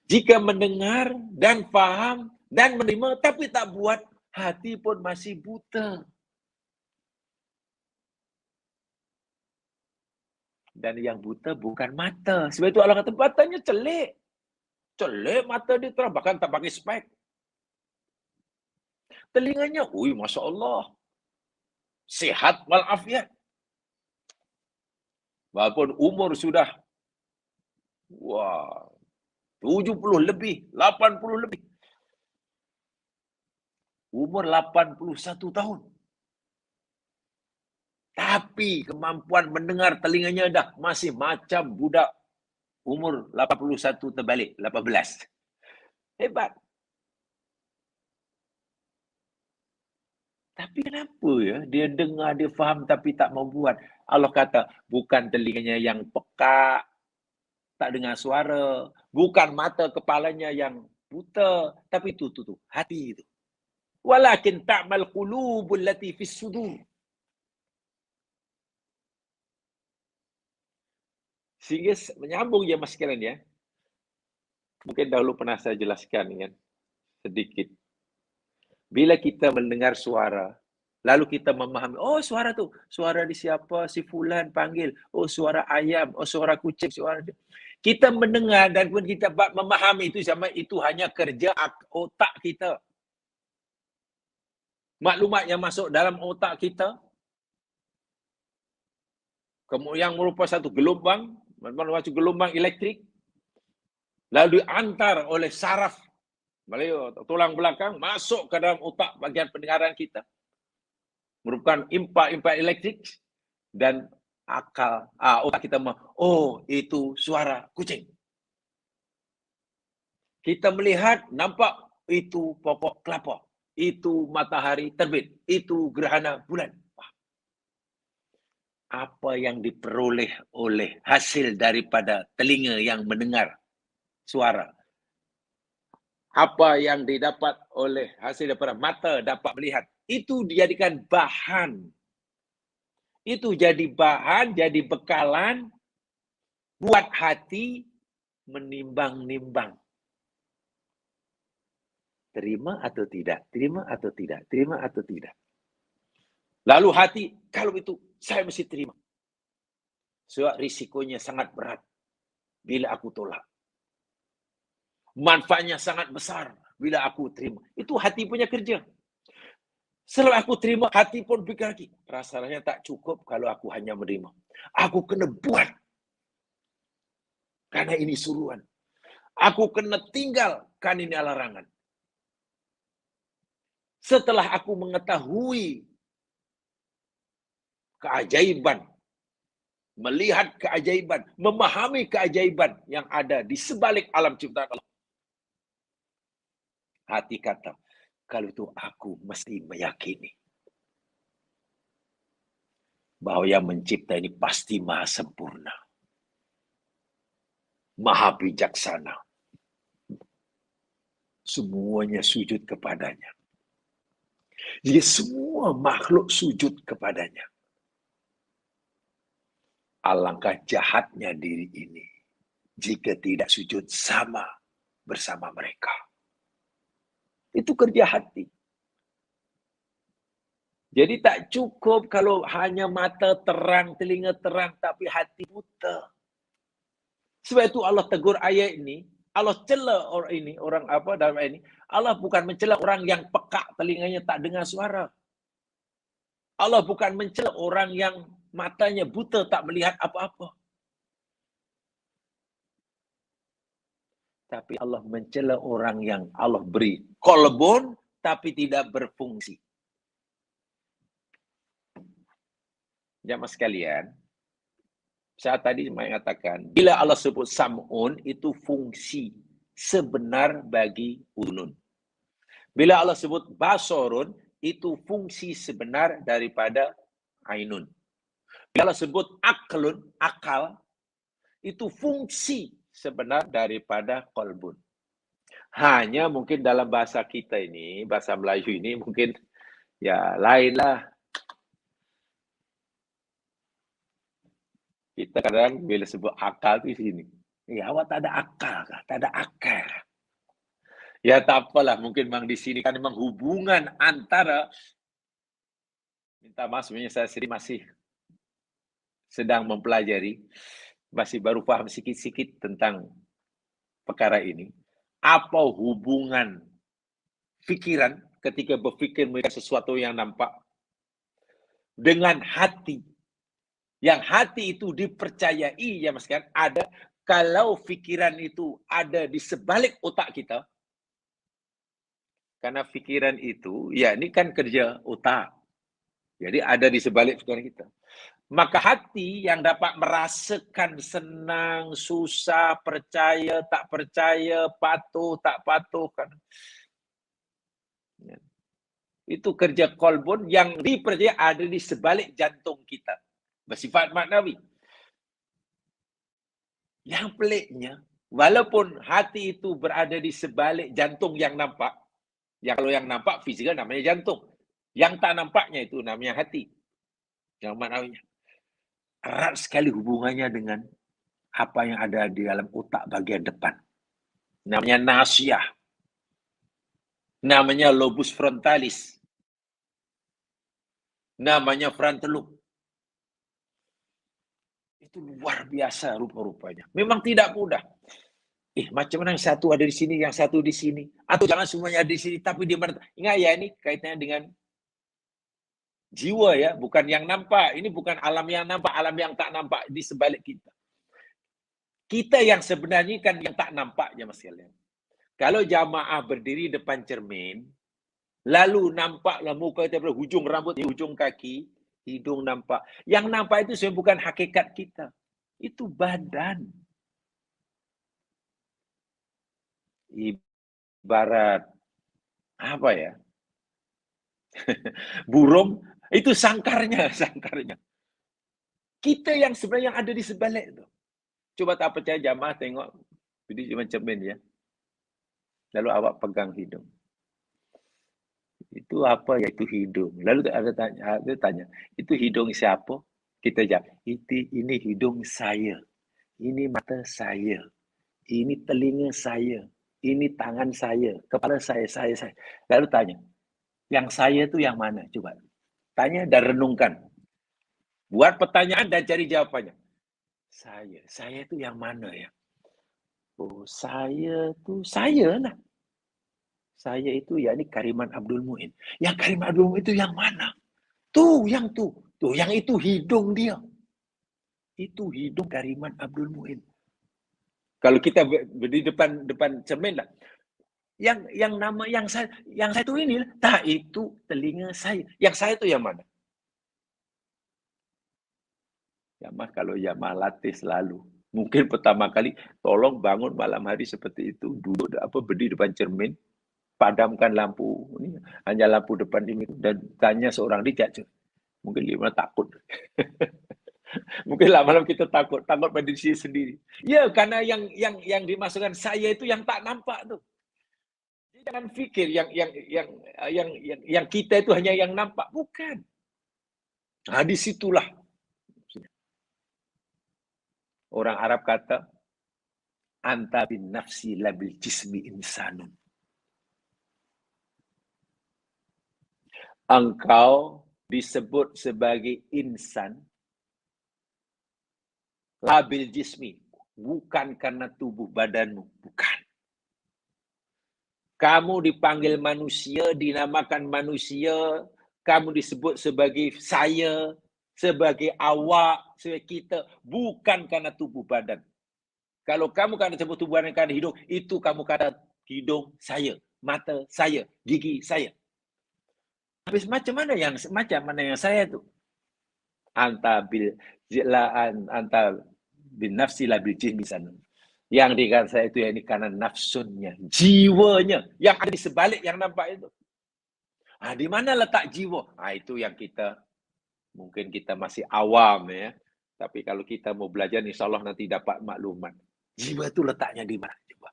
Jika mendengar dan faham dan menerima tapi tak buat, hati pun masih buta. Dan yang buta bukan mata. Sebab itu Allah kata matanya celik. Celik mata dia terang, bahkan tak pakai spek. Telinganya, Masya Allah. Sehat walafiat. Walaupun umur sudah 70 lebih, 80 lebih. Umur 81 tahun. Tapi kemampuan mendengar telinganya dah masih macam budak umur 81 terbalik, 18. Hebat. Tapi kenapa ya? Dia dengar, dia faham tapi tak mau buat. Allah kata, bukan telinganya yang peka, tak dengar suara. Bukan mata kepalanya yang buta. Tapi itu, hati itu. Walakin ta'mal qulubul lati fis sudur. Sehingga menyambung ya mas sekalian ya. Mungkin dahulu pernah saya jelaskan kan sedikit. Bila kita mendengar suara, lalu kita memahami, oh suara tu, suara di siapa, si fulan panggil, oh suara ayam, oh suara kucing, suara kita mendengar dan pun kita memahami itu sama itu hanya kerja otak kita. Maklumat yang masuk dalam otak kita, yang merupakan satu gelombang, macam gelombang elektrik, lalu diantar oleh saraf tulang belakang masuk ke dalam otak bagian pendengaran kita. Merupakan impak elektrik dan otak kita itu suara kucing. Kita melihat, nampak itu pokok kelapa, itu matahari terbit, itu gerhana bulan. Apa yang diperoleh oleh hasil daripada telinga yang mendengar suara? Apa yang didapat oleh hasil daripada mata dapat melihat? Itu dijadikan bahan. Itu jadi bahan, jadi bekalan buat hati menimbang-nimbang. Terima atau tidak? Terima atau tidak? Terima atau tidak? Lalu hati, kalau itu saya mesti terima. Sebab risikonya sangat berat bila aku tolak. Manfaatnya sangat besar bila aku terima. Itu hati punya kerja. Setelah aku terima, hati pun pikir lagi. Rasanya tak cukup kalau aku hanya menerima. Aku kena buat. Karena ini suruhan. Aku kena tinggal karena ini larangan. Setelah aku mengetahui keajaiban, melihat keajaiban, memahami keajaiban yang ada di sebalik alam ciptaan Allah. Hati kata, kalau itu aku mesti meyakini bahwa yang mencipta ini pasti maha sempurna, maha bijaksana. Semuanya sujud kepadanya. Jadi semua makhluk sujud kepadanya. Alangkah jahatnya diri ini jika tidak sujud sama bersama mereka. Itu kerja hati. Jadi tak cukup kalau hanya mata terang, telinga terang, tapi hati buta. Sebab itu Allah tegur ayat ini, Allah cela orang ini, orang apa dalam ayat ini, Allah bukan mencela orang yang pekak telinganya tak dengar suara. Allah bukan mencela orang yang matanya buta tak melihat apa-apa. Tapi Allah mencela orang yang Allah beri kolbun tapi tidak berfungsi. Jamaah sekalian, saya tadi mengatakan, bila Allah sebut sam'un, itu fungsi sebenar bagi ulun. Bila Allah sebut basorun, itu fungsi sebenar daripada ainun. Bila Allah sebut aklun, akal, itu fungsi sebenar daripada kolbun. Hanya mungkin dalam bahasa kita ini, bahasa Melayu ini mungkin ya lainlah. Kita kadang bila sebut akal di sini. Ya, awak tak ada akal kah? Tak ada akal. Ya tak apalah, mungkin memang di sini kan memang hubungan antara, minta maaf sebenarnya saya sendiri masih sedang mempelajari, masih baru paham sikit-sikit tentang perkara ini. Apa hubungan fikiran ketika berfikir melihat sesuatu yang nampak dengan hati? Yang hati itu dipercayai, ya mas kan, ada kalau fikiran itu ada di sebalik otak kita, karena pikiran itu, ya ini kan kerja otak. Jadi ada di sebalik pikiran kita. Maka hati yang dapat merasakan senang, susah, percaya, tak percaya, patuh, tak patuh. Kan. Ya. Itu kerja kolbun yang dipercaya ada di sebalik jantung kita. Bersifat maknawi. Yang peliknya, walaupun hati itu berada di sebalik jantung yang nampak, ya kalau yang nampak fizikal namanya jantung. Yang tak nampaknya itu namanya hati. Yang maknawinya. Erat sekali hubungannya dengan apa yang ada di dalam otak bagian depan. Namanya nasyah. Namanya lobus frontalis. Namanya frontal lobe. Itu luar biasa rupa-rupanya. Memang tidak mudah. Macam mana yang satu ada di sini, yang satu di sini. Atau jangan semuanya ada di sini, tapi di mana. Ingat ya, ini kaitannya dengan jiwa ya, bukan yang nampak. Ini bukan alam yang nampak, alam yang tak nampak di sebalik kita. Kita yang sebenarnya kan yang tak nampak ya mas kalian. Kalau jamaah berdiri depan cermin, lalu nampaklah muka kita dari hujung rambut, hujung kaki, hidung nampak. Yang nampak itu sebenarnya bukan hakikat kita. Itu badan. Ibarat apa ya? Burung itu sangkarnya. Kita yang sebenarnya yang ada di sebalik itu. Coba tak percaya jamaah tengok berdiri depan cermin ya. Lalu awak pegang hidung. Itu apa ya? Itu hidung. Lalu ada tanya, itu hidung siapa? Kita jawab, ini hidung saya. Ini mata saya. Ini telinga saya. Ini tangan saya. Kepala saya. Lalu tanya, yang saya itu yang mana? Coba. Tanya dan renungkan. Buat pertanyaan dan cari jawabannya. Saya itu yang mana ya? Oh, saya itu saya lah. Saya itu yakni Kariman Abdul Muin. Yang Kariman Abdul Muin itu yang mana? Tuh, yang tuh. Tuh, yang itu hidung dia. Itu hidung Kariman Abdul Muin. Kalau kita berdiri depan cermin lah. Yang nama yang saya itu ini, tak itu telinga saya. Yang saya itu yang mana? Jamaah kalau jamaah latih selalu. Mungkin pertama kali tolong bangun malam hari seperti itu, duduk berdiri depan cermin, padamkan lampu ini, hanya lampu depan ini dan tanya seorang dijak. Mungkin lima takut. Mungkin lama-lama kita takut pada diri sendiri. Ya, karena yang dimasukkan saya itu yang tak nampak tuh. Jadi jangan pikir yang kita itu hanya yang nampak, bukan. Nah, disitulah orang Arab kata anta bin nafsi labil jismi insanun. Engkau disebut sebagai insan labil jismi, bukan karena tubuh badanmu, bukan. Kamu dipanggil manusia, dinamakan manusia, kamu disebut sebagai saya, sebagai awak, sebagai kita, bukan karena tubuh badan. Kalau kamu kata sebut tubuh badan karena hidung, itu kamu kata hidung saya, mata saya, gigi saya. Habis macam mana yang saya tu? Anta bin nafsi la bil jismi sana. Yang dikatakan saya itu ini karena nafsunnya, jiwanya yang ada di sebalik yang nampak itu. Di mana letak jiwa? Itu yang kita mungkin kita masih awam ya. Tapi kalau kita mau belajar, insya Allah nanti dapat maklumat. Jiwa itu letaknya di mana? Coba.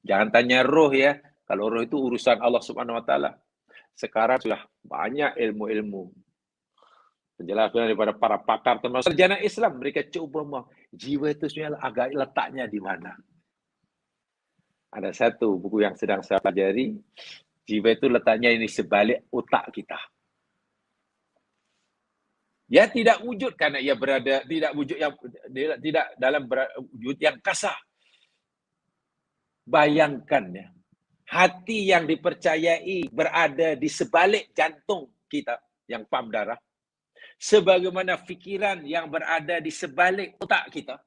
Jangan tanya roh ya. Kalau roh itu urusan Allah Subhanahu Wa Taala. Sekarang sudah banyak ilmu-ilmu penjelasan daripada para pakar termasuk sarjana Islam. Mereka coba jiwa itu sebenarnya agak letaknya di mana. Ada satu buku yang sedang saya pelajari. Jiwa itu letaknya ini sebalik otak kita. Ya tidak wujud karena ia berada tidak wujud yang tidak dalam wujud yang kasar. Bayangkan ya, hati yang dipercayai berada di sebalik jantung kita yang pam darah, sebagaimana fikiran yang berada di sebalik otak kita.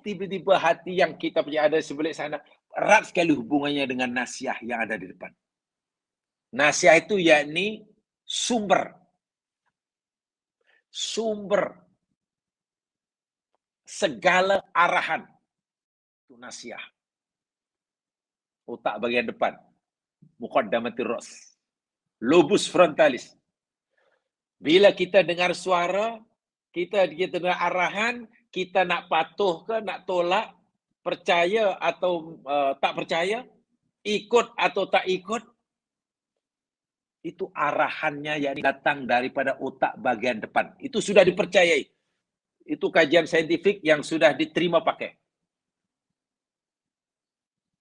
Tiba-tiba hati yang kita punya ada di sebalik sana erat sekali hubungannya dengan nasiah yang ada di depan. Nasiah itu yakni sumber segala arahan. Itu nasiah. Otak bagian depan. Muqaddamatir ras. Lobus frontalis. Bila kita dengar suara, kita dengar arahan, kita nak patuh ke, nak tolak, percaya atau tak percaya, ikut atau tak ikut, itu arahannya yang datang daripada otak bagian depan. Itu sudah dipercayai. Itu kajian saintifik yang sudah diterima pakai.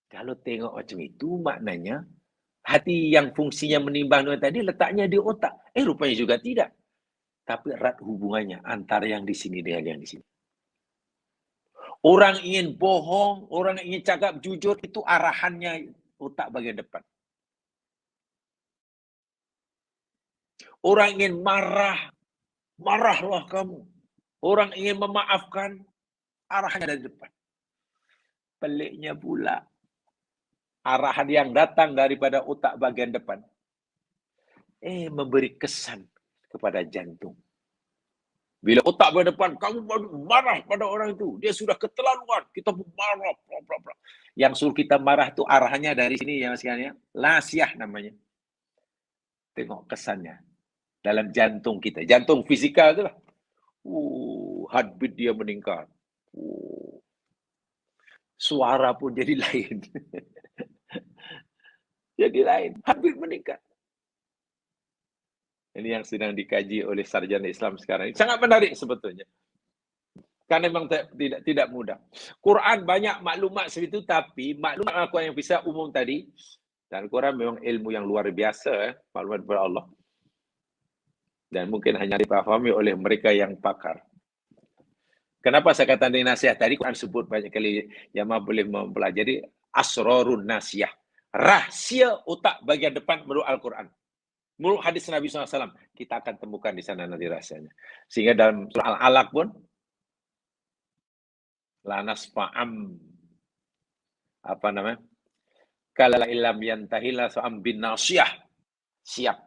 Kalau tengok macam itu, maknanya hati yang fungsinya menimbang tadi letaknya di otak. Rupanya juga tidak. Tapi erat hubungannya antara yang di sini dengan yang di sini. Orang ingin bohong, orang ingin cakap jujur, itu arahannya otak bagian depan. Orang ingin marah, marahlah kamu. Orang ingin memaafkan, arahnya dari depan. Peliknya pula, arahan yang datang daripada otak bagian depan, memberi kesan kepada jantung. Bila otak bagian depan, kamu marah pada orang itu, dia sudah keterlaluan, kita marah, bla bla bla. Yang suruh kita marah itu arahannya dari sini ya sekalian, nasiah namanya. Tengok kesannya dalam jantung kita, jantung fisikal itulah. Heartbeat dia meningkat. Suara pun jadi lain. Jadi lain, heartbeat meningkat. Ini yang sedang dikaji oleh sarjana Islam sekarang. Sangat menarik sebetulnya. Karena memang tidak mudah. Quran banyak maklumat seperti itu, tapi maklumat Al-Quran yang bisa umum tadi, dan Quran memang ilmu yang luar biasa, maklumat daripada Allah. Dan mungkin hanya dipahami oleh mereka yang pakar. Kenapa saya kata dari nasihat tadi, Quran sebut banyak kali, jamaah boleh mempelajari asrarun nasiah. Rahsia otak bagian depan menurut Al-Quran. Menurut hadis Nabi SAW, kita akan temukan di sana nanti rahsianya. Sehingga dalam surah Al-Alaq pun, lanas fa'am, apa namanya? Kala ilam yantahila so'am bin nasiyah. Siap.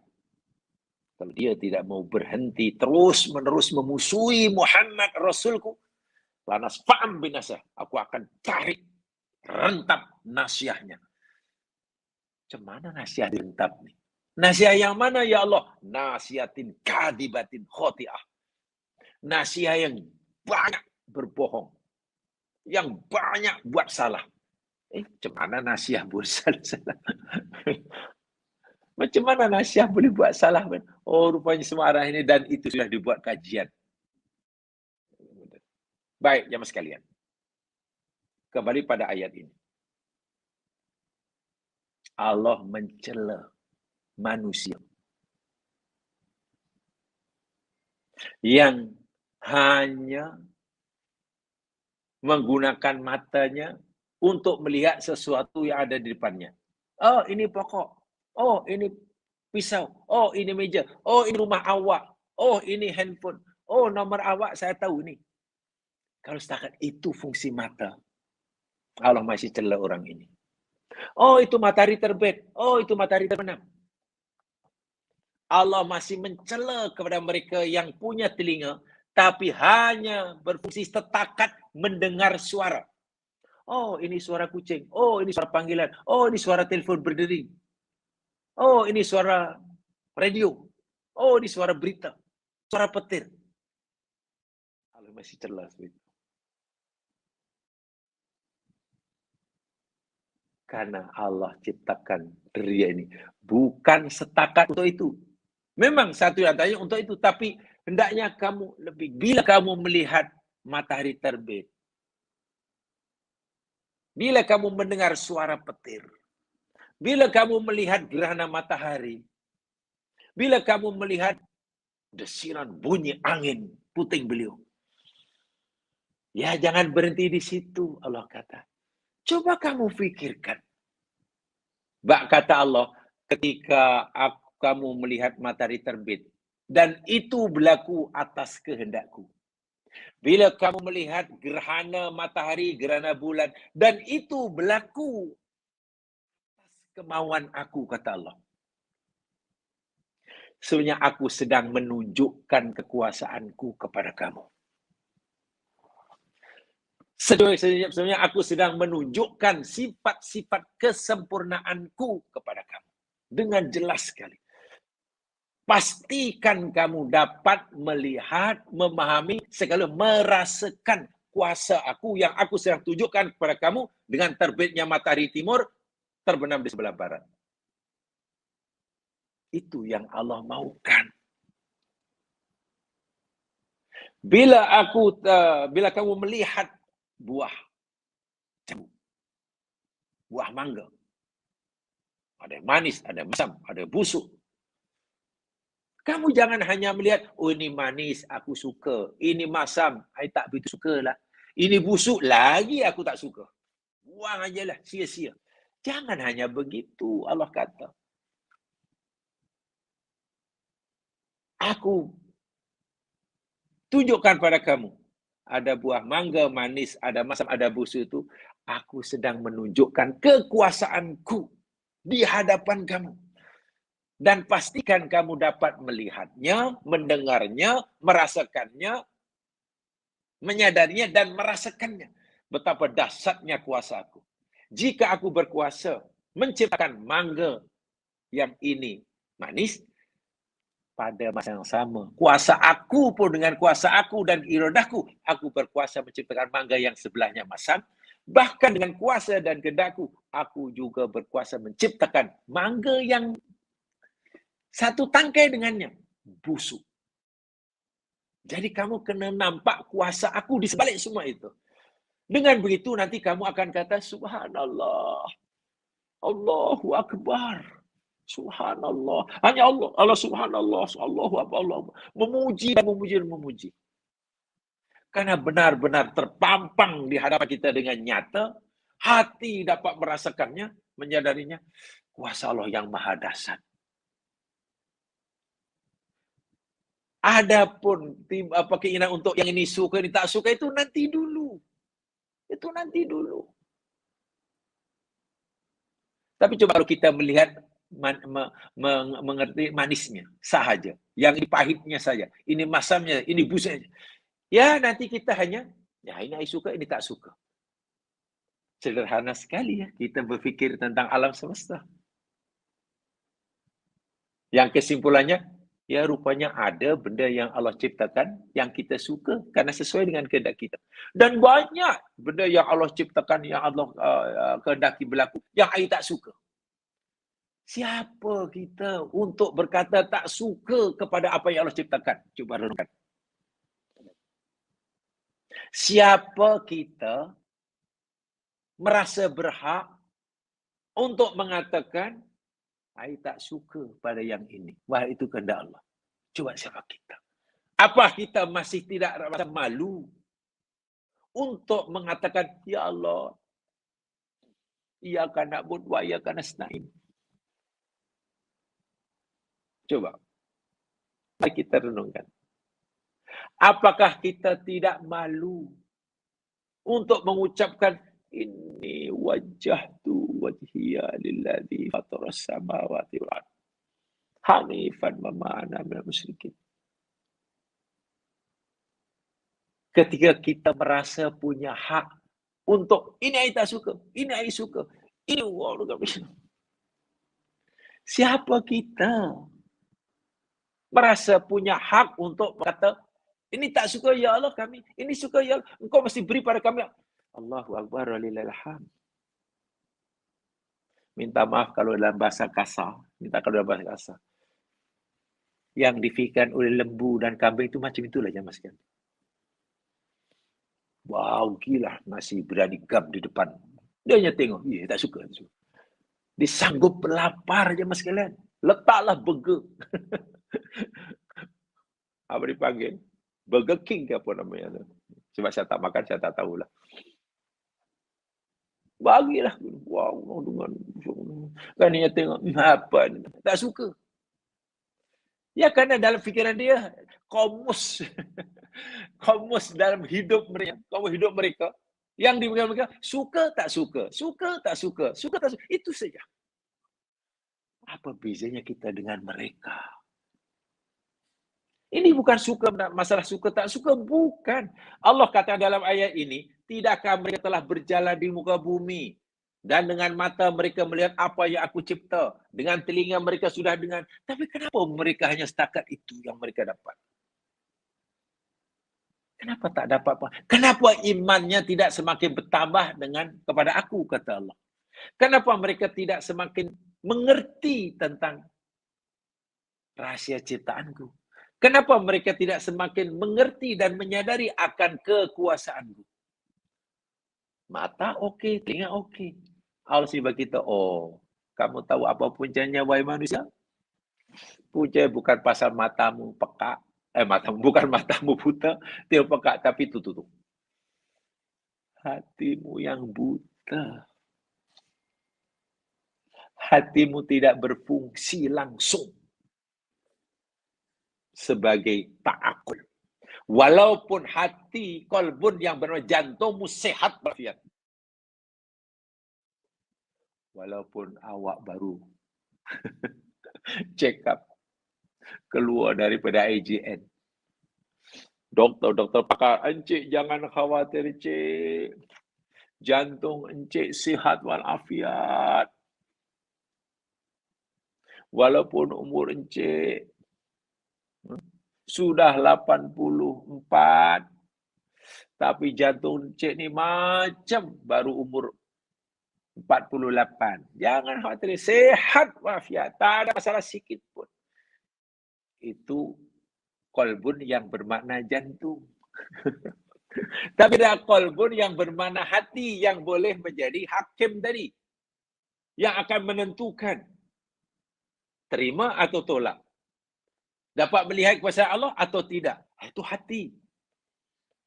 Kalau dia tidak mau berhenti, terus-menerus memusuhi Muhammad Rasulku, lanas fa'am bin nasiyah. Aku akan tarik, rentap nasiahnya. Macam mana nasihat rentap nih? Nasihat yang mana ya Allah? Nasihatin kadibatin khoti'ah. Nasihat yang banyak berbohong. Yang banyak buat salah. Macam mana nasihat buat salah? Macam mana nasihat boleh buat salah? Rupanya semua arah ini dan itu sudah dibuat kajian. Baik, jamaah sekalian. Kembali pada ayat ini. Allah mencela manusia yang hanya menggunakan matanya untuk melihat sesuatu yang ada di depannya. Oh, ini pokok. Oh, ini pisau. Oh, ini meja. Oh, ini rumah awak. Oh, ini handphone. Oh, nomor awak saya tahu ini. Kalau setakat itu fungsi mata, Allah masih cela orang ini. Oh, itu matahari terbit. Oh, itu matahari terbenam. Allah masih mencela kepada mereka yang punya telinga, tapi hanya berfungsi setakat mendengar suara. Oh, ini suara kucing. Oh, ini suara panggilan. Oh, ini suara telepon berdering. Oh, ini suara radio. Oh, ini suara berita. Suara petir. Allah masih celah. Karena Allah ciptakan dunia ini bukan setakat untuk itu. Memang satu antaranya untuk itu, tapi hendaknya kamu lebih. Bila kamu melihat matahari terbit, bila kamu mendengar suara petir, bila kamu melihat gerhana matahari, bila kamu melihat desiran bunyi angin puting beliung, ya jangan berhenti di situ, Allah kata. Coba kamu pikirkan. Bak kata Allah, ketika kamu melihat matahari terbit, dan itu berlaku atas kehendakku. Bila kamu melihat gerhana matahari, gerhana bulan, dan itu berlaku atas kemauan aku, kata Allah. Sebenarnya aku sedang menunjukkan kekuasaanku kepada kamu. Sebenarnya aku sedang menunjukkan sifat-sifat kesempurnaanku kepada kamu. Dengan jelas sekali. Pastikan kamu dapat melihat, memahami, segala merasakan kuasa aku yang aku sedang tunjukkan kepada kamu dengan terbitnya matahari timur, terbenam di sebelah barat. Itu yang Allah maukan. Bila kamu melihat buah jambu, buah mangga, ada yang manis, ada yang masam, ada yang busuk. Kamu jangan hanya melihat, oh ini manis, aku suka. Ini masam, saya tak begitu suka lah. Ini busuk, lagi aku tak suka. Buang aja lah, sia-sia. Jangan hanya begitu, Allah kata. Aku tunjukkan pada kamu. Ada buah mangga manis, ada masam, ada busuk itu. Aku sedang menunjukkan kekuasaanku di hadapan kamu. Dan pastikan kamu dapat melihatnya, mendengarnya, merasakannya, menyadarinya, dan merasakannya. Betapa dahsyatnya kuasaku. Jika aku berkuasa menciptakan mangga yang ini manis, pada masa yang sama, kuasa aku pun dengan kuasa aku dan iradahku, aku berkuasa menciptakan mangga yang sebelahnya masam. Bahkan dengan kuasa dan kehendakku, aku juga berkuasa menciptakan mangga yang satu tangkai dengannya busuk. Jadi kamu kena nampak kuasa aku di sebalik semua itu. Dengan begitu nanti kamu akan kata subhanallah. Allahu akbar. Subhanallah. Hanya Allah subhanallah. Allahu akbar. Allah. Memuji dan memuji dan memuji. Karena benar-benar terpampang di hadapan kita dengan nyata, hati dapat merasakannya, menyadarinya, kuasa Allah yang maha dahsyat. Adapun keinginan untuk yang ini suka, ini tak suka, itu nanti dulu. Itu nanti dulu. Tapi coba kalau kita melihat mengerti manisnya sahaja, yang ini pahitnya saja, ini masamnya, ini busanya. Ya nanti kita hanya, ya ini saya suka, ini tak suka. Sederhana sekali ya kita berfikir tentang alam semesta. Yang kesimpulannya, ya rupanya ada benda yang Allah ciptakan yang kita suka karena sesuai dengan kehendak kita. Dan banyak benda yang Allah ciptakan yang Allah kehendaki berlaku yang saya tak suka. Siapa kita untuk berkata tak suka kepada apa yang Allah ciptakan? Cuba renungkan. Siapa kita merasa berhak untuk mengatakan I tak suka pada yang ini. Wah, itu kehendak Allah. Coba siapa kita? Apa kita masih tidak rasa malu untuk mengatakan, Ya Allah, iyyaka na'budu wa iyyaka nasta'in. Coba, mari kita renungkan. Apakah kita tidak malu untuk mengucapkan inni wajjahtu wajhiya lilladzi fataras samawati wal ardh hanifan wa ma ana minal musyrikin. Ketika kita merasa punya hak untuk ini saya tak suka, ini saya suka, ini siapa kita merasa punya hak untuk berkata ini tak suka ya Allah kami, ini suka ya Allah, engkau mesti beri pada kami. Allahu Akbar walillahil hamd. Minta maaf kalau dalam bahasa kasar, Yang difikirkan oleh lembu dan kambing itu macam itulah jamaah sekalian. Wow, gila, masih berani gap di depan. Dia hanya tengok, tak suka. Dia sanggup lapar jamaah sekalian. Letaklah burger. Apa dipanggil? Burger King ke apa namanya tu. Sebab saya tak makan, saya tak tahulah. Bagilah. Wow, dengan kan dia tengok, apa ni? Tak suka. Ya, kerana dalam fikiran dia, komus dalam hidup mereka, yang dipegang mereka, suka tak suka, suka tak suka, suka tak suka, itu saja. Apa bezanya kita dengan mereka? Ini bukan suka, masalah suka tak suka, bukan. Allah kata dalam ayat ini, tidakkah mereka telah berjalan di muka bumi dan dengan mata mereka melihat apa yang aku cipta, dengan telinga mereka sudah dengar. Tapi kenapa mereka hanya setakat itu yang mereka dapat? Kenapa tak dapat apa? Kenapa imannya tidak semakin bertambah dengan kepada aku, kata Allah. Kenapa mereka tidak semakin mengerti tentang rahasia ciptaanku? Kenapa mereka tidak semakin mengerti dan menyadari akan kekuasaanku? Mata okey, telinga okey. Allah bagi kita, kamu tahu apa puncanya wahai manusia? Punca bukan pasal matamu pekak, bukan matamu buta, tidak pekak, tapi tutup. Hatimu yang buta. Hatimu tidak berfungsi langsung sebagai ta'akul. Walaupun hati, kolbun yang bernama jantungmu sehat walafiat. Walaupun awak baru check up, keluar daripada IGN. Doktor pakar, encik jangan khawatir encik. Jantung encik sihat walafiat. Walaupun umur encik sudah 84, tapi jantung encik ni macam baru umur 48. Jangan khawatir, sehat walafiat, tak ada masalah sikit pun. Itu kolbun yang bermakna jantung. Tapi ada kolbun yang bermakna hati yang boleh menjadi hakim tadi. Yang akan menentukan terima atau tolak. Dapat melihat kuasa Allah atau tidak. Itu hati.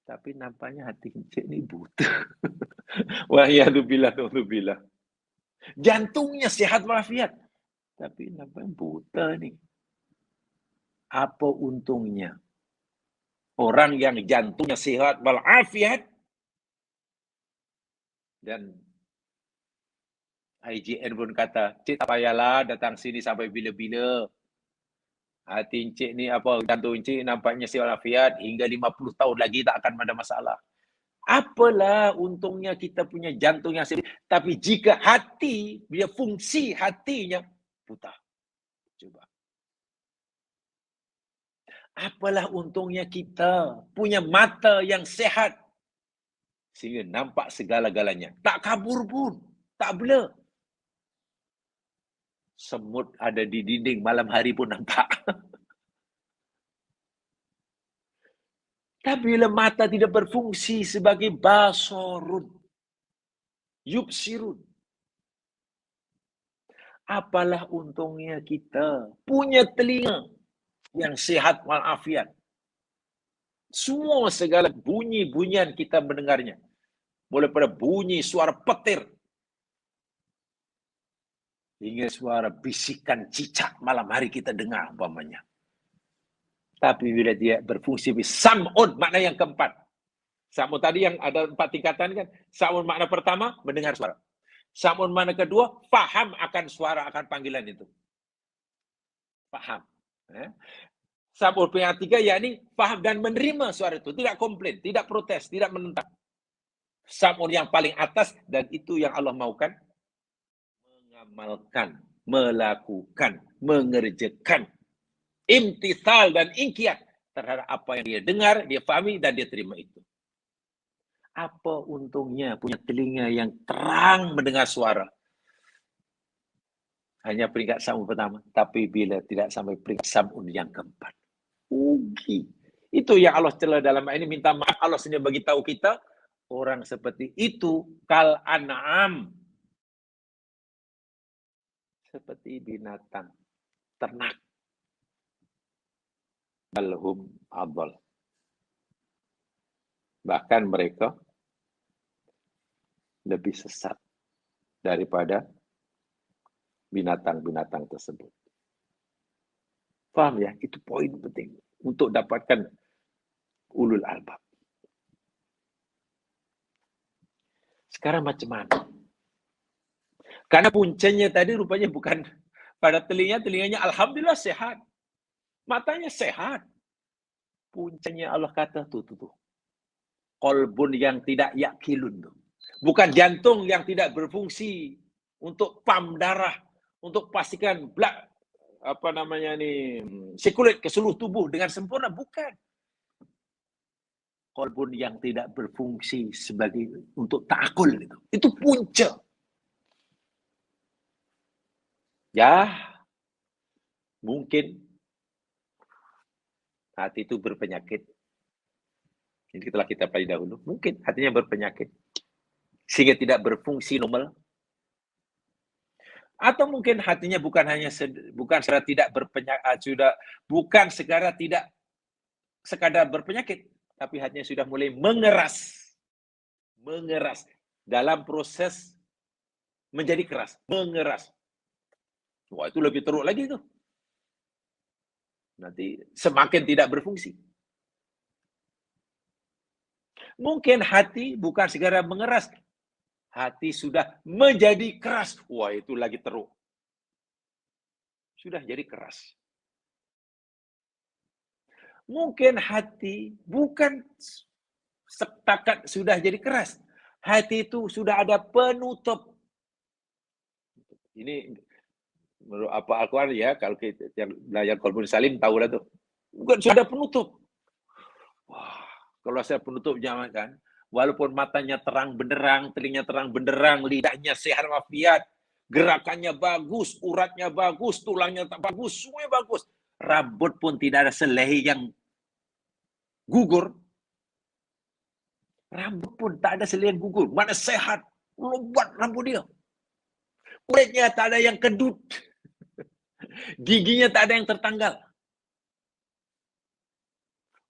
Tapi nampaknya hati encik ni buta. Wahyadubillah, na'udzubillah. Jantungnya sihat walafiat. Tapi nampaknya buta ni. Apa untungnya? Orang yang jantungnya sihat walafiat dan IGN pun kata, cik tak payahlah datang sini sampai bila-bila. Hati encik ni jantung encik nampaknya sihat walafiat hingga 50 tahun lagi tak akan ada masalah. Apalah untungnya kita punya jantung yang sihat, tapi jika hati, dia fungsi hatinya buta. Coba. Apalah untungnya kita punya mata yang sehat sehingga nampak segala-galanya. Tak kabur pun, tak blur. Semut ada di dinding, malam hari pun nampak. Tapi bila mata tidak berfungsi sebagai basorun, yubsirun. Apalah untungnya kita punya telinga yang sehat walafiat. Semua segala bunyi-bunyian kita mendengarnya. Mulai pada bunyi suara petir hingga suara bisikan cicak malam hari kita dengar umpamanya. Tapi bila dia berfungsi sam'un, makna yang keempat. Sam'un tadi yang ada 4 tingkatan kan. Sam'un makna pertama, mendengar suara. Sam'un makna kedua, faham akan suara, akan panggilan itu. Faham. Sam'un yang ketiga, yakni faham dan menerima suara itu. Tidak komplain, tidak protes, tidak menentang. Sam'un yang paling atas, dan itu yang Allah maukan. Mengamalkan, melakukan, mengerjakan. Imtithal dan ingkiat terhadap apa yang dia dengar, dia fahami, dan dia terima itu. Apa untungnya punya telinga yang terang mendengar suara? Hanya peringkat sam'un pertama. Tapi bila tidak sampai peringkat sam'un yang keempat. Rugi. Itu yang Allah celah dalam ayat ini. Minta maaf, Allah sendiri bagi tahu kita. Orang seperti itu kal an'am. Seperti binatang ternak. Balhum adol. Bahkan mereka lebih sesat daripada binatang-binatang tersebut. Paham ya? Itu poin penting untuk dapatkan ulul albab. Sekarang macam mana? Karena puncanya tadi rupanya bukan pada telinganya alhamdulillah sehat. Matanya sehat. Puncanya Allah kata tuh. Kolbun yang tidak yakilun tuh. Bukan jantung yang tidak berfungsi untuk pam darah, untuk pastikan sirkulat ke seluruh tubuh dengan sempurna, bukan. Kolbun yang tidak berfungsi sebagai untuk ta'akul itu punca. Ya, mungkin hati itu berpenyakit. Ini telah kita pelajari dahulu. Mungkin hatinya berpenyakit sehingga tidak berfungsi normal. Atau mungkin hatinya bukan sekadar tidak berpenyakit, bukan sekadar berpenyakit, tapi hatinya sudah mulai mengeras dalam proses menjadi keras, mengeras. Wah, itu lebih teruk lagi tuh. Nanti semakin tidak berfungsi. Mungkin hati bukan sekadar mengeras, hati sudah menjadi keras. Wah, itu lagi teruk. Sudah jadi keras. Mungkin hati bukan setakat sudah jadi keras. Hati itu sudah ada penutup. Ini menurut apa Al-Quran ya, kalau kita yang belajar Qalbun Salim tahu lah tuh. Bukan sudah penutup. Wah, kalau saya penutup jangan kan. Walaupun matanya terang benderang, telinganya terang benderang, lidahnya sehat walafiat, gerakannya bagus, uratnya bagus, tulangnya tak bagus, semuanya bagus. Rambut pun tidak ada selai yang gugur. Rambut pun tak ada selai yang gugur. Mana sehat, lebat rambut dia. Kulitnya tak ada yang kedut. Giginya tak ada yang tertanggal.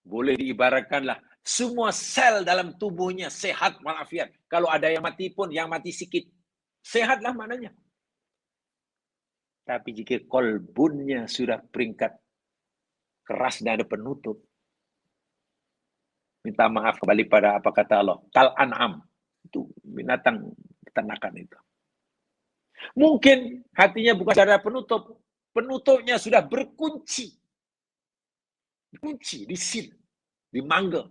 Boleh diibaratkanlah semua sel dalam tubuhnya sehat walafiat. Kalau ada yang mati pun, yang mati sikit. Sehatlah maknanya. Tapi jika kolbunnya sudah peringkat keras dan ada penutup, minta maaf kembali pada apa kata Allah. Kal an'am. Itu binatang peternakan itu. Mungkin hatinya bukan ada penutup. Penutupnya sudah berkunci. Kunci, disil, dimangga.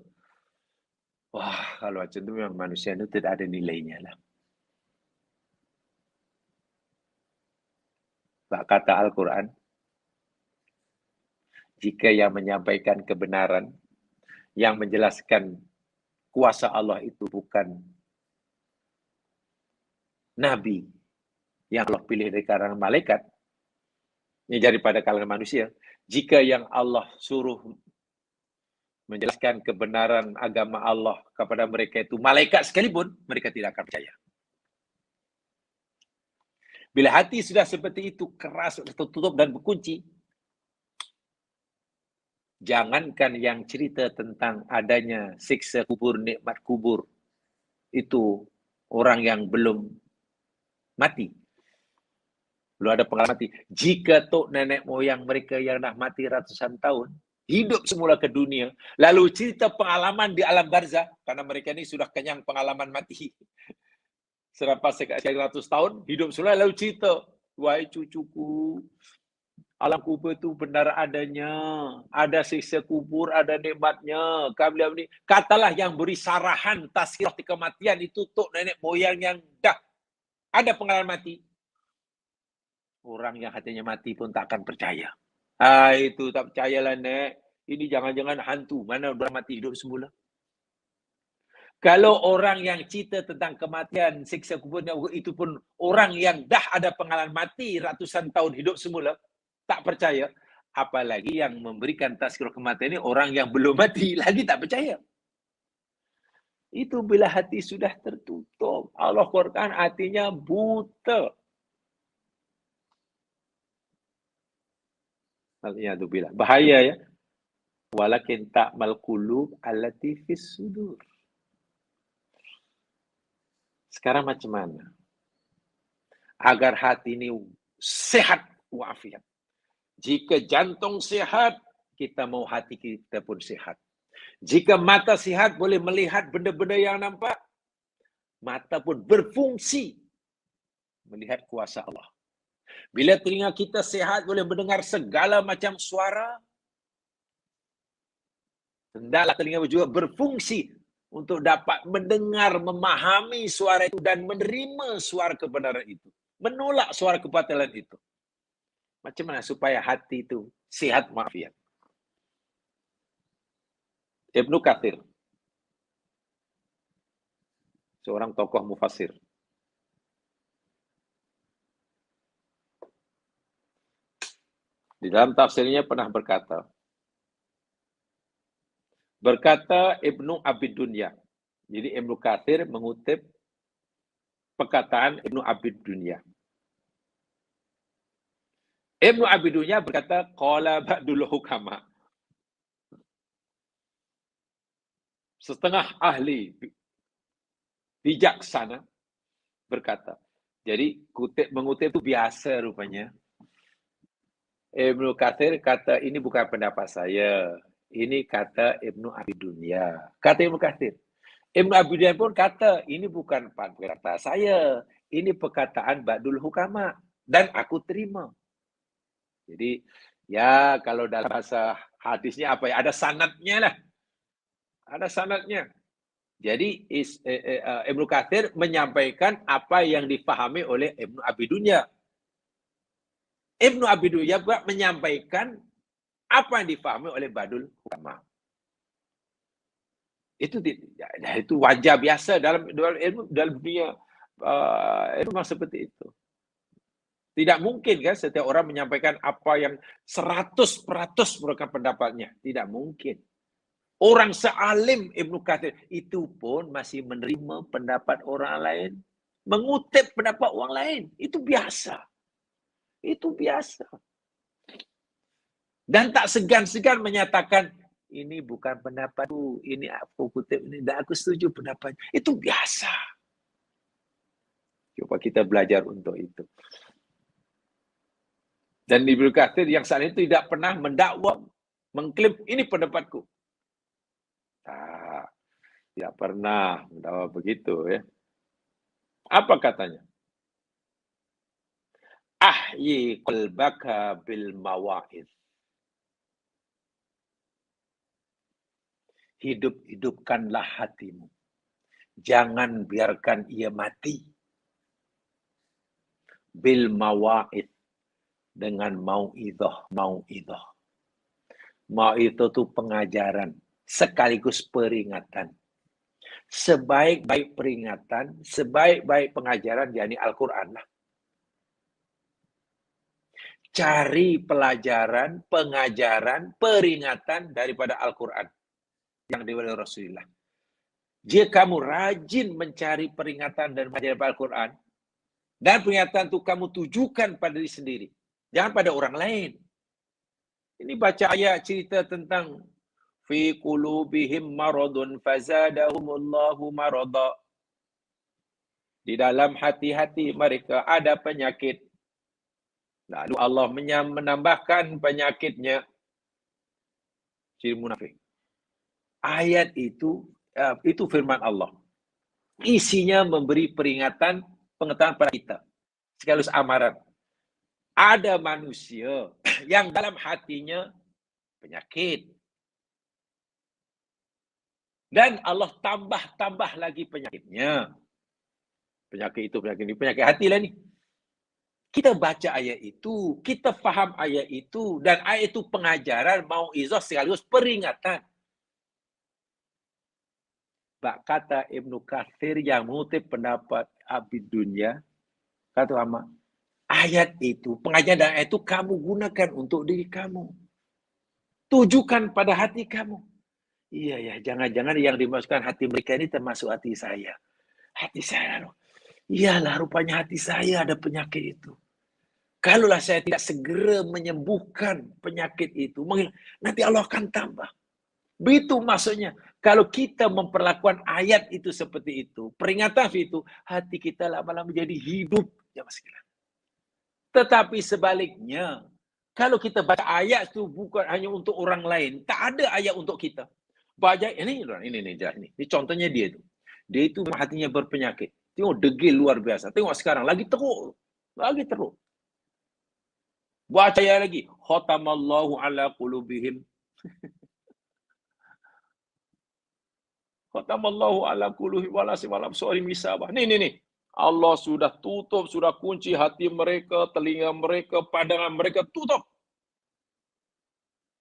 Wah, kalau macam itu memang manusia itu tidak ada nilainya lah. Kata Al-Quran, jika yang menyampaikan kebenaran, yang menjelaskan kuasa Allah itu bukan Nabi yang Allah pilih dari kalangan malaikat, yang daripada kalangan manusia. Jika yang Allah suruh menjelaskan kebenaran agama Allah kepada mereka itu malaikat sekalipun, mereka tidak akan percaya. Bila hati sudah seperti itu, keras, tertutup dan berkunci, jangankan yang cerita tentang adanya siksa kubur, nikmat kubur, itu orang yang belum mati, belum ada pengalaman mati. Jika tok nenek moyang mereka yang dah mati ratusan tahun, hidup semula ke dunia, lalu cerita pengalaman di alam barzah, karena mereka ini sudah kenyang pengalaman mati. Selepas sekian ratus tahun, hidup semula, lalu cerita, wahai cucuku, alam kubur itu benar adanya, ada siksa kubur, ada nikmatnya. Kami ini katalah yang beri sarahan tazkirah kematian itu tok nenek moyang yang dah ada pengalaman mati. Orang yang hatinya mati pun tak akan percaya. Itu tak percayalah, Nek. Ini jangan-jangan hantu. Mana orang mati hidup semula? Kalau orang yang cerita tentang kematian, siksa kubur, itu pun orang yang dah ada pengalaman mati ratusan tahun hidup semula, tak percaya. Apalagi yang memberikan tazkirah kematian ini orang yang belum mati, lagi tak percaya. Itu bila hati sudah tertutup. Allah Quran hatinya buta. Alhamdulillah. Bahaya ya. Walakin ta'mal qulub allati fis sudur. Sekarang macam mana? Agar hati ini sehat walafiat. Jika jantung sehat, kita mau hati kita pun sehat. Jika mata sehat, boleh melihat benda-benda yang nampak. Mata pun berfungsi melihat kuasa Allah. Bila telinga kita sehat, boleh mendengar segala macam suara. Hendaklah telinga juga berfungsi untuk dapat mendengar, memahami suara itu dan menerima suara kebenaran itu. Menolak suara kebatilan itu. Macam mana supaya hati itu sehat walafiat? Ibnu Katsir, seorang tokoh mufassir. Di dalam tafsirnya pernah berkata Ibnu Abid Dunya. Jadi Ibnu Katsir mengutip perkataan Ibnu Abid Dunya. Ibnu Abid Dunya berkata, qala ba'dul hukama. Setengah ahli bijaksana berkata. Jadi mengutip itu biasa rupanya. Ibnu Katsir kata, ini bukan pendapat saya. Ini kata Ibnu Abid Dunya. Kata Ibnu Katsir. Ibnu Abid Dunya pun kata, ini bukan perkataan saya. Ini perkataan ba'dul hukama. Dan aku terima. Jadi, ya kalau dalam bahasa hadisnya apa ya? Ada sanadnya lah. Ada sanadnya. Jadi Ibnu Katsir menyampaikan apa yang dipahami oleh Ibnu Abi Dunya. Ibnu Abi Dunya juga menyampaikan apa yang dipahami oleh Ba'dul Ulama. Itu wajar biasa dalam ilmu, dalam dunia ilmu seperti itu. Tidak mungkin kan setiap orang menyampaikan apa yang 100% merupakan pendapatnya. Tidak mungkin. Orang sealim Ibnu Katsir itu pun masih menerima pendapat orang lain. Mengutip pendapat orang lain. Itu biasa. Itu biasa. Dan tak segan-segan menyatakan, ini bukan pendapatku, ini aku kutip ini, dan aku setuju pendapatnya. Itu biasa. Coba kita belajar untuk itu. Dan Ibnu Katsir yang saat itu tidak pernah mendakwa, mengklaim, ini pendapatku. Tidak pernah mendakwa begitu ya. Apa katanya? Ahyi qalbaka bil mawa'id. Hidupkanlah hatimu. Jangan biarkan ia mati. Bil mawa'id. Dengan mau'idah. Mau'idah itu pengajaran. Sekaligus peringatan. Sebaik-baik peringatan, sebaik-baik pengajaran, yakni Al-Quran lah. Cari pelajaran, pengajaran, peringatan daripada Al-Quran yang diwariskan Rasulullah. Jika kamu rajin mencari peringatan dan pengajaran Al-Quran, Dan peringatan itu kamu tujukan pada diri sendiri. Jangan pada orang lain. Ini baca ayat cerita tentang fi qulubihim maradun fazadahumullahu marada. Di dalam hati-hati mereka ada penyakit. Lalu Allah menambahkan penyakitnya. Ciri munafik. Ayat itu firman Allah. Isinya memberi peringatan, pengetahuan pada kita. Sekaligus amaran. Ada manusia yang dalam hatinya penyakit. Dan Allah tambah lagi penyakitnya. Penyakit itu, penyakit ini, penyakit hati lah ni. Kita baca ayat itu, kita faham ayat itu, dan ayat itu pengajaran, mau'izah sekaligus peringatan. Bak kata Ibnu Katsir yang mengutip pendapat Abid Dunya, kata Ahmad, ayat itu, pengajaran dan ayat itu kamu gunakan untuk diri kamu. Tujukan pada hati kamu. Iya ya, jangan-jangan yang dimasukkan hati mereka ini termasuk hati saya. Hati saya loh. Iyalah, rupanya hati saya ada penyakit itu. Kalaulah saya tidak segera menyembuhkan penyakit itu, nanti Allah akan tambah. Begitu maksudnya. Kalau kita memperlakukan ayat itu seperti itu, peringatan itu, hati kita lama-lama menjadi hidup. Ya Mas. Tetapi sebaliknya, kalau kita baca ayat itu bukan hanya untuk orang lain, tak ada ayat untuk kita. Baca ini contohnya dia itu. Dia itu hatinya berpenyakit. Tengok degil luar biasa. Tengok sekarang lagi teruk. Baca ayat lagi. Khatamallahu ala qulubihim. Khatamallahu ala qulubihim wala simalam suari misabah. Nih. Allah sudah tutup, sudah kunci hati mereka, telinga mereka, pandangan mereka tutup.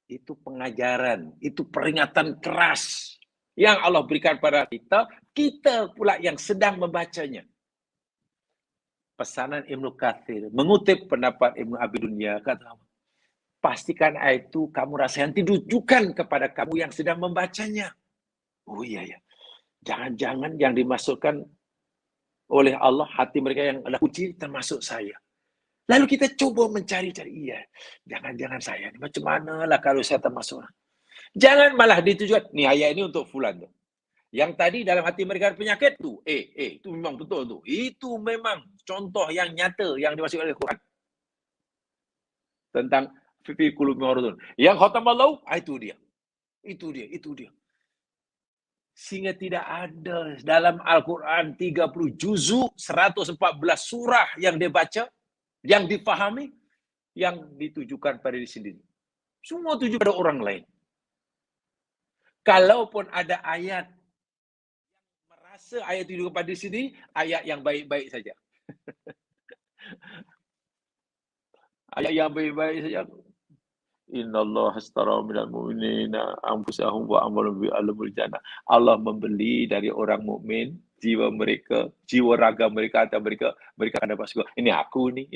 Itu pengajaran, itu peringatan keras yang Allah berikan pada kita, kita pula yang sedang membacanya. Pesanan Ibnu Katsir, mengutip pendapat Ibnu Abi Dunya, kata, pastikan ayat itu kamu rasakan, ditujukan kepada kamu yang sedang membacanya. Oh iya ya, jangan-jangan yang dimasukkan oleh Allah, hati mereka yang ada kunci termasuk saya. Lalu kita coba mencari-cari, iya, jangan-jangan saya, macam mana lah kalau saya termasuk. Jangan malah ditujukan, nih ayat ini untuk fulan tuh. Yang tadi dalam hati mereka ada penyakit tuh, itu memang betul tuh. Itu memang contoh yang nyata yang dimasukkan oleh Quran. Tentang fi qulubihim maradun. Yang khatamallahu, itu dia. Sehingga tidak ada dalam Al-Quran 30 juzuk, 114 surah yang dia baca, yang dipahami, yang ditujukan pada diri sendiri. Semua tuju pada orang lain. Kalaupun ada ayat yang merasa ayat itu kepada diri sendiri, ayat yang baik-baik saja. Ayat yang baik-baik saja. Innallaha astara minal mu'minina anfusahum wa amwalahum bi'alamul jannah. Allah membeli dari orang mukmin jiwa mereka, jiwa raga mereka, atau mereka akan dapat surga. Ini aku nih.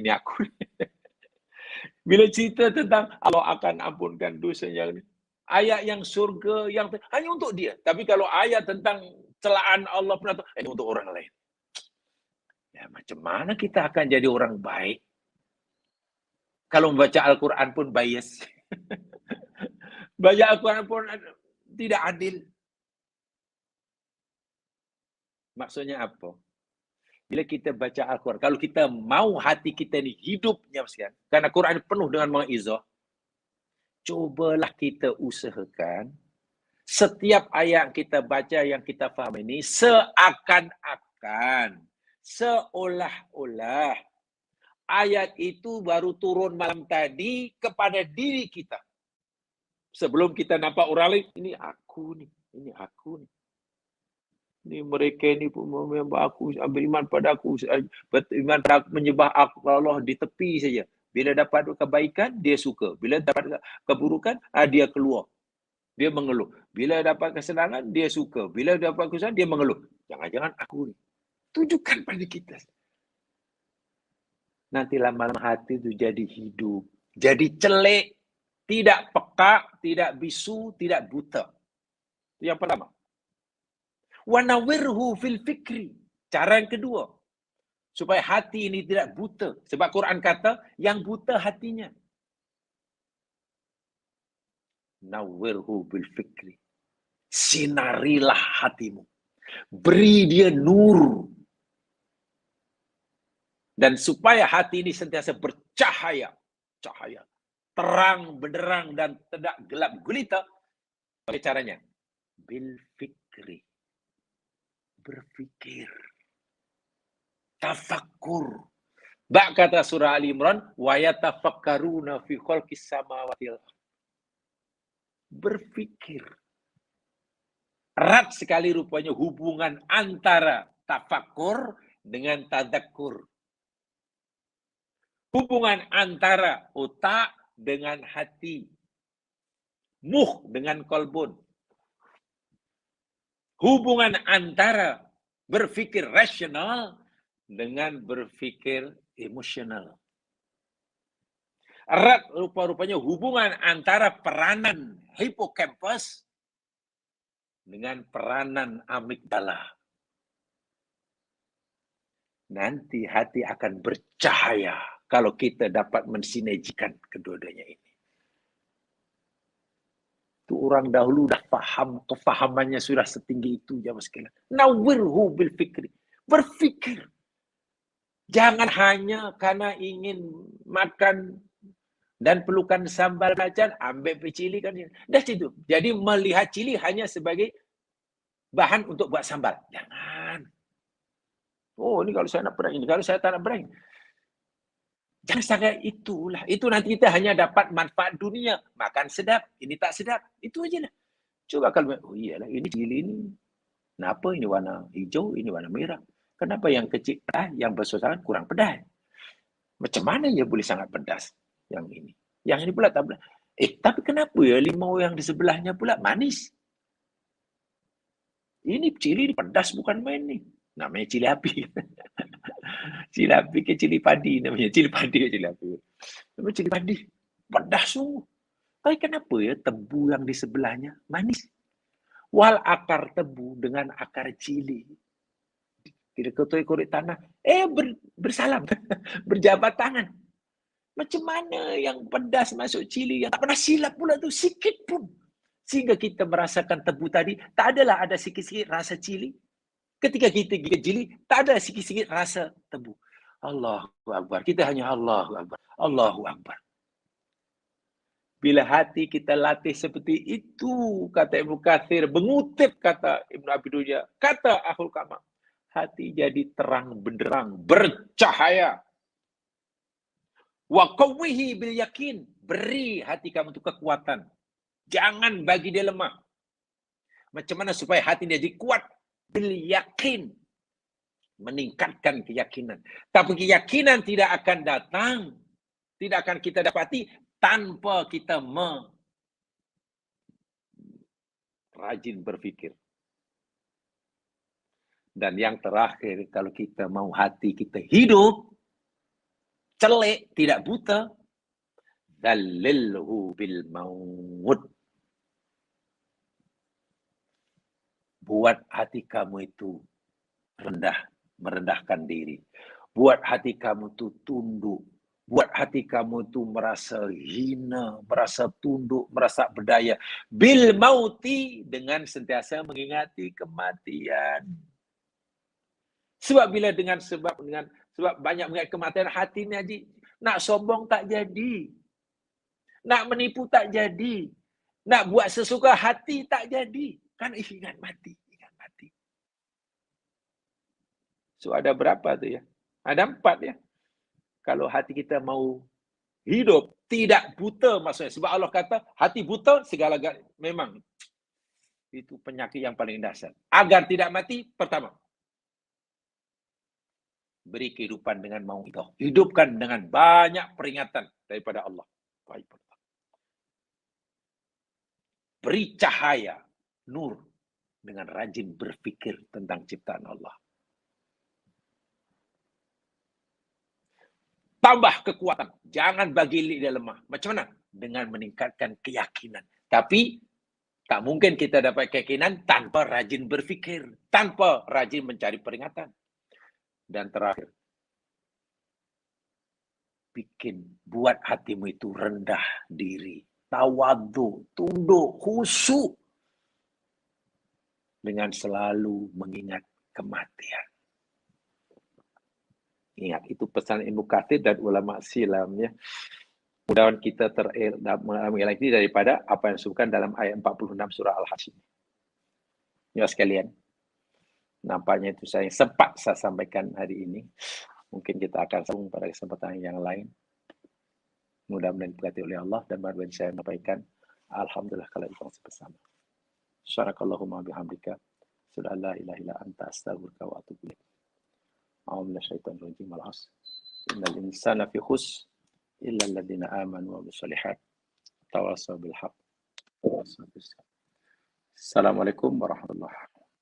Bila cerita tentang Allah akan ampunkan dosanya, ayat yang surga yang hanya untuk dia. Tapi kalau ayat tentang celaan Allah pernah ini untuk orang lain. Ya, macam mana kita akan jadi orang baik? Kalau membaca Al-Quran pun bias. Baca Al-Quran pun tidak adil. Maksudnya apa? Bila kita baca Al-Quran, kalau kita mau hati kita ini hidupnya, karena Quran penuh dengan mau'izah, cobalah kita usahakan setiap ayat yang kita baca, yang kita faham ini, seakan-akan, seolah-olah ayat itu baru turun malam tadi kepada diri kita. Sebelum kita nampak orang lain, ini aku nih. Ini mereka ini pun menyembah aku, beriman pada aku, beriman pada aku, menyembah aku, Allah di tepi saja. Bila dapat kebaikan, dia suka. Bila dapat keburukan, dia keluar. Dia mengeluh. Bila dapat kesenangan, dia suka. Bila dapat kesenangan, dia mengeluh. Jangan-jangan aku ni. Tujukan pada kita. Nanti lama-lama hati itu jadi hidup. Jadi celik. Tidak peka, tidak bisu, tidak buta. Itu yang pertama. Wanawirhu fil fikri. Cara yang kedua. Supaya hati ini tidak buta. Sebab Quran kata, yang buta hatinya. Nawwirhu bil fikri. Sinarilah hatimu. Beri dia nur. Dan supaya hati ini sentiasa bercahaya. Cahaya. Terang, benderang, dan tidak gelap gulita. Bagaimana caranya? Bil fikri. Berfikir. Tafakkur. Bak kata surah Ali Imran, wa yatafakkaruna fi khalqis samawati wal ardh. Berfikir. Erat sekali rupanya hubungan antara tafakkur dengan tadakkur. Hubungan antara otak dengan hati. Muh dengan kolbun. Hubungan antara berfikir rasional dengan berfikir emosional. Erat rupa-rupanya hubungan antara peranan hipokampus dengan peranan amigdala. Nanti hati akan bercahaya kalau kita dapat mensinergikan kedua-duanya ini. Itu orang dahulu dah faham, kefahamannya sudah setinggi itu jamaah sekalian. Nawwirhu bil fikri. Berfikir. Jangan hanya karena ingin makan dan perlukan sambal kacang, ambil cili kan. Dah situ. Jadi melihat cili hanya sebagai bahan untuk buat sambal. Jangan. Oh, ini kalau saya nak perang ini, kalau saya tak nak perang. Jangan sangat itulah. Itu nanti kita hanya dapat manfaat dunia. Makan sedap, ini tak sedap. Itu aja lah. Coba kalau, oh iyalah, ini cili ini. Kenapa ini warna hijau, ini warna merah? Kenapa yang kecil pedas, yang besar sangat kurang pedas? Macam mana ia boleh sangat pedas yang ini? Yang ini pula tak pedas. Tapi kenapa ya limau yang di sebelahnya pula manis? Ini cili pedas bukan main ni. Namanya cili api. Cili api ke cili padi namanya. Cili padi ke cili api. Namanya cili padi. Pedas sungguh. Tapi kenapa ya tebu yang di sebelahnya manis? Wal akar tebu dengan akar cili. Tidak ketui kurit tanah. Bersalam. Berjabat tangan. Macam mana yang pedas masuk cili yang tak pernah silap pula tu. Sikit pun. Sehingga kita merasakan tebu tadi, tak adalah ada sikit-sikit rasa cili. Ketika kita gigit cili, tak ada sikit-sikit rasa tebu. Allahu Akbar. Kita hanya Allahu Akbar. Allahu Akbar. Bila hati kita latih seperti itu, kata Ibnu Katsir, mengutip kata Ibnu Abi Dunya, kata Ahlul Kamal, hati jadi terang benderang, bercahaya. Wa qawwihi bil yakin. Beri hati kamu itu kekuatan. Jangan bagi dia lemah. Macam mana supaya hati dia jadi kuat? Bil yakin. Meningkatkan keyakinan. Tapi keyakinan tidak akan datang. Tidak akan kita dapati tanpa kita rajin berfikir. Dan yang terakhir, kalau kita mau hati kita hidup, celik, tidak buta, dalilhu bil maut. Buat hati kamu itu rendah, merendahkan diri. Buat hati kamu itu tunduk. Buat hati kamu itu merasa hina, merasa tunduk, merasa berdaya. Bil mauti, dengan sentiasa mengingati kematian. Sebab banyak mengingat kematian, hati ni haji, nak sombong tak jadi. Nak menipu tak jadi. Nak buat sesuka hati tak jadi. Kan ingat mati. Ingat mati. So ada berapa tu ya? Ada 4 ya. Kalau hati kita mau hidup, tidak buta maksudnya. Sebab Allah kata, hati buta segala-galanya. Memang. Itu penyakit yang paling dahsyat. Agar tidak mati, pertama. Beri kehidupan dengan mau'izah. Hidupkan dengan banyak peringatan daripada Allah. Baik. Beri cahaya, nur, dengan rajin berfikir tentang ciptaan Allah. Tambah kekuatan. Jangan bagi dia lemah. Macam mana? Dengan meningkatkan keyakinan. Tapi, tak mungkin kita dapat keyakinan tanpa rajin berfikir. Tanpa rajin mencari peringatan. Dan terakhir, buat hatimu itu rendah diri, tawadhu, tunduk, khusyuk, dengan selalu mengingat kematian. Ingat, itu pesan Ibnu Katsir dan ulama silam ya. Mudah-mudahan kita mengalami ini daripada apa yang disebutkan dalam ayat 46 surah Al-Hasyr. Ya sekalian, nampaknya itu saya sempat saya sampaikan hari ini. Mungkin kita akan sambung pada kesempatan yang lain. Mudah-mudahan diberkati oleh Allah, dan baru saya menyampaikan alhamdulillah kalau kita masih bersama. Subhanakallahumma bihamdika, asyhadu an la ilaha illa anta, astaghfiruka wa atubu ilaik. A'udzu minasyaitonir rajim. Al-'asr. Innal insana fi khusr illa alladziina aamanu wa amilus shalihaat tawassaw bil haqq. Assalamualaikum warahmatullahi wabarakatuh.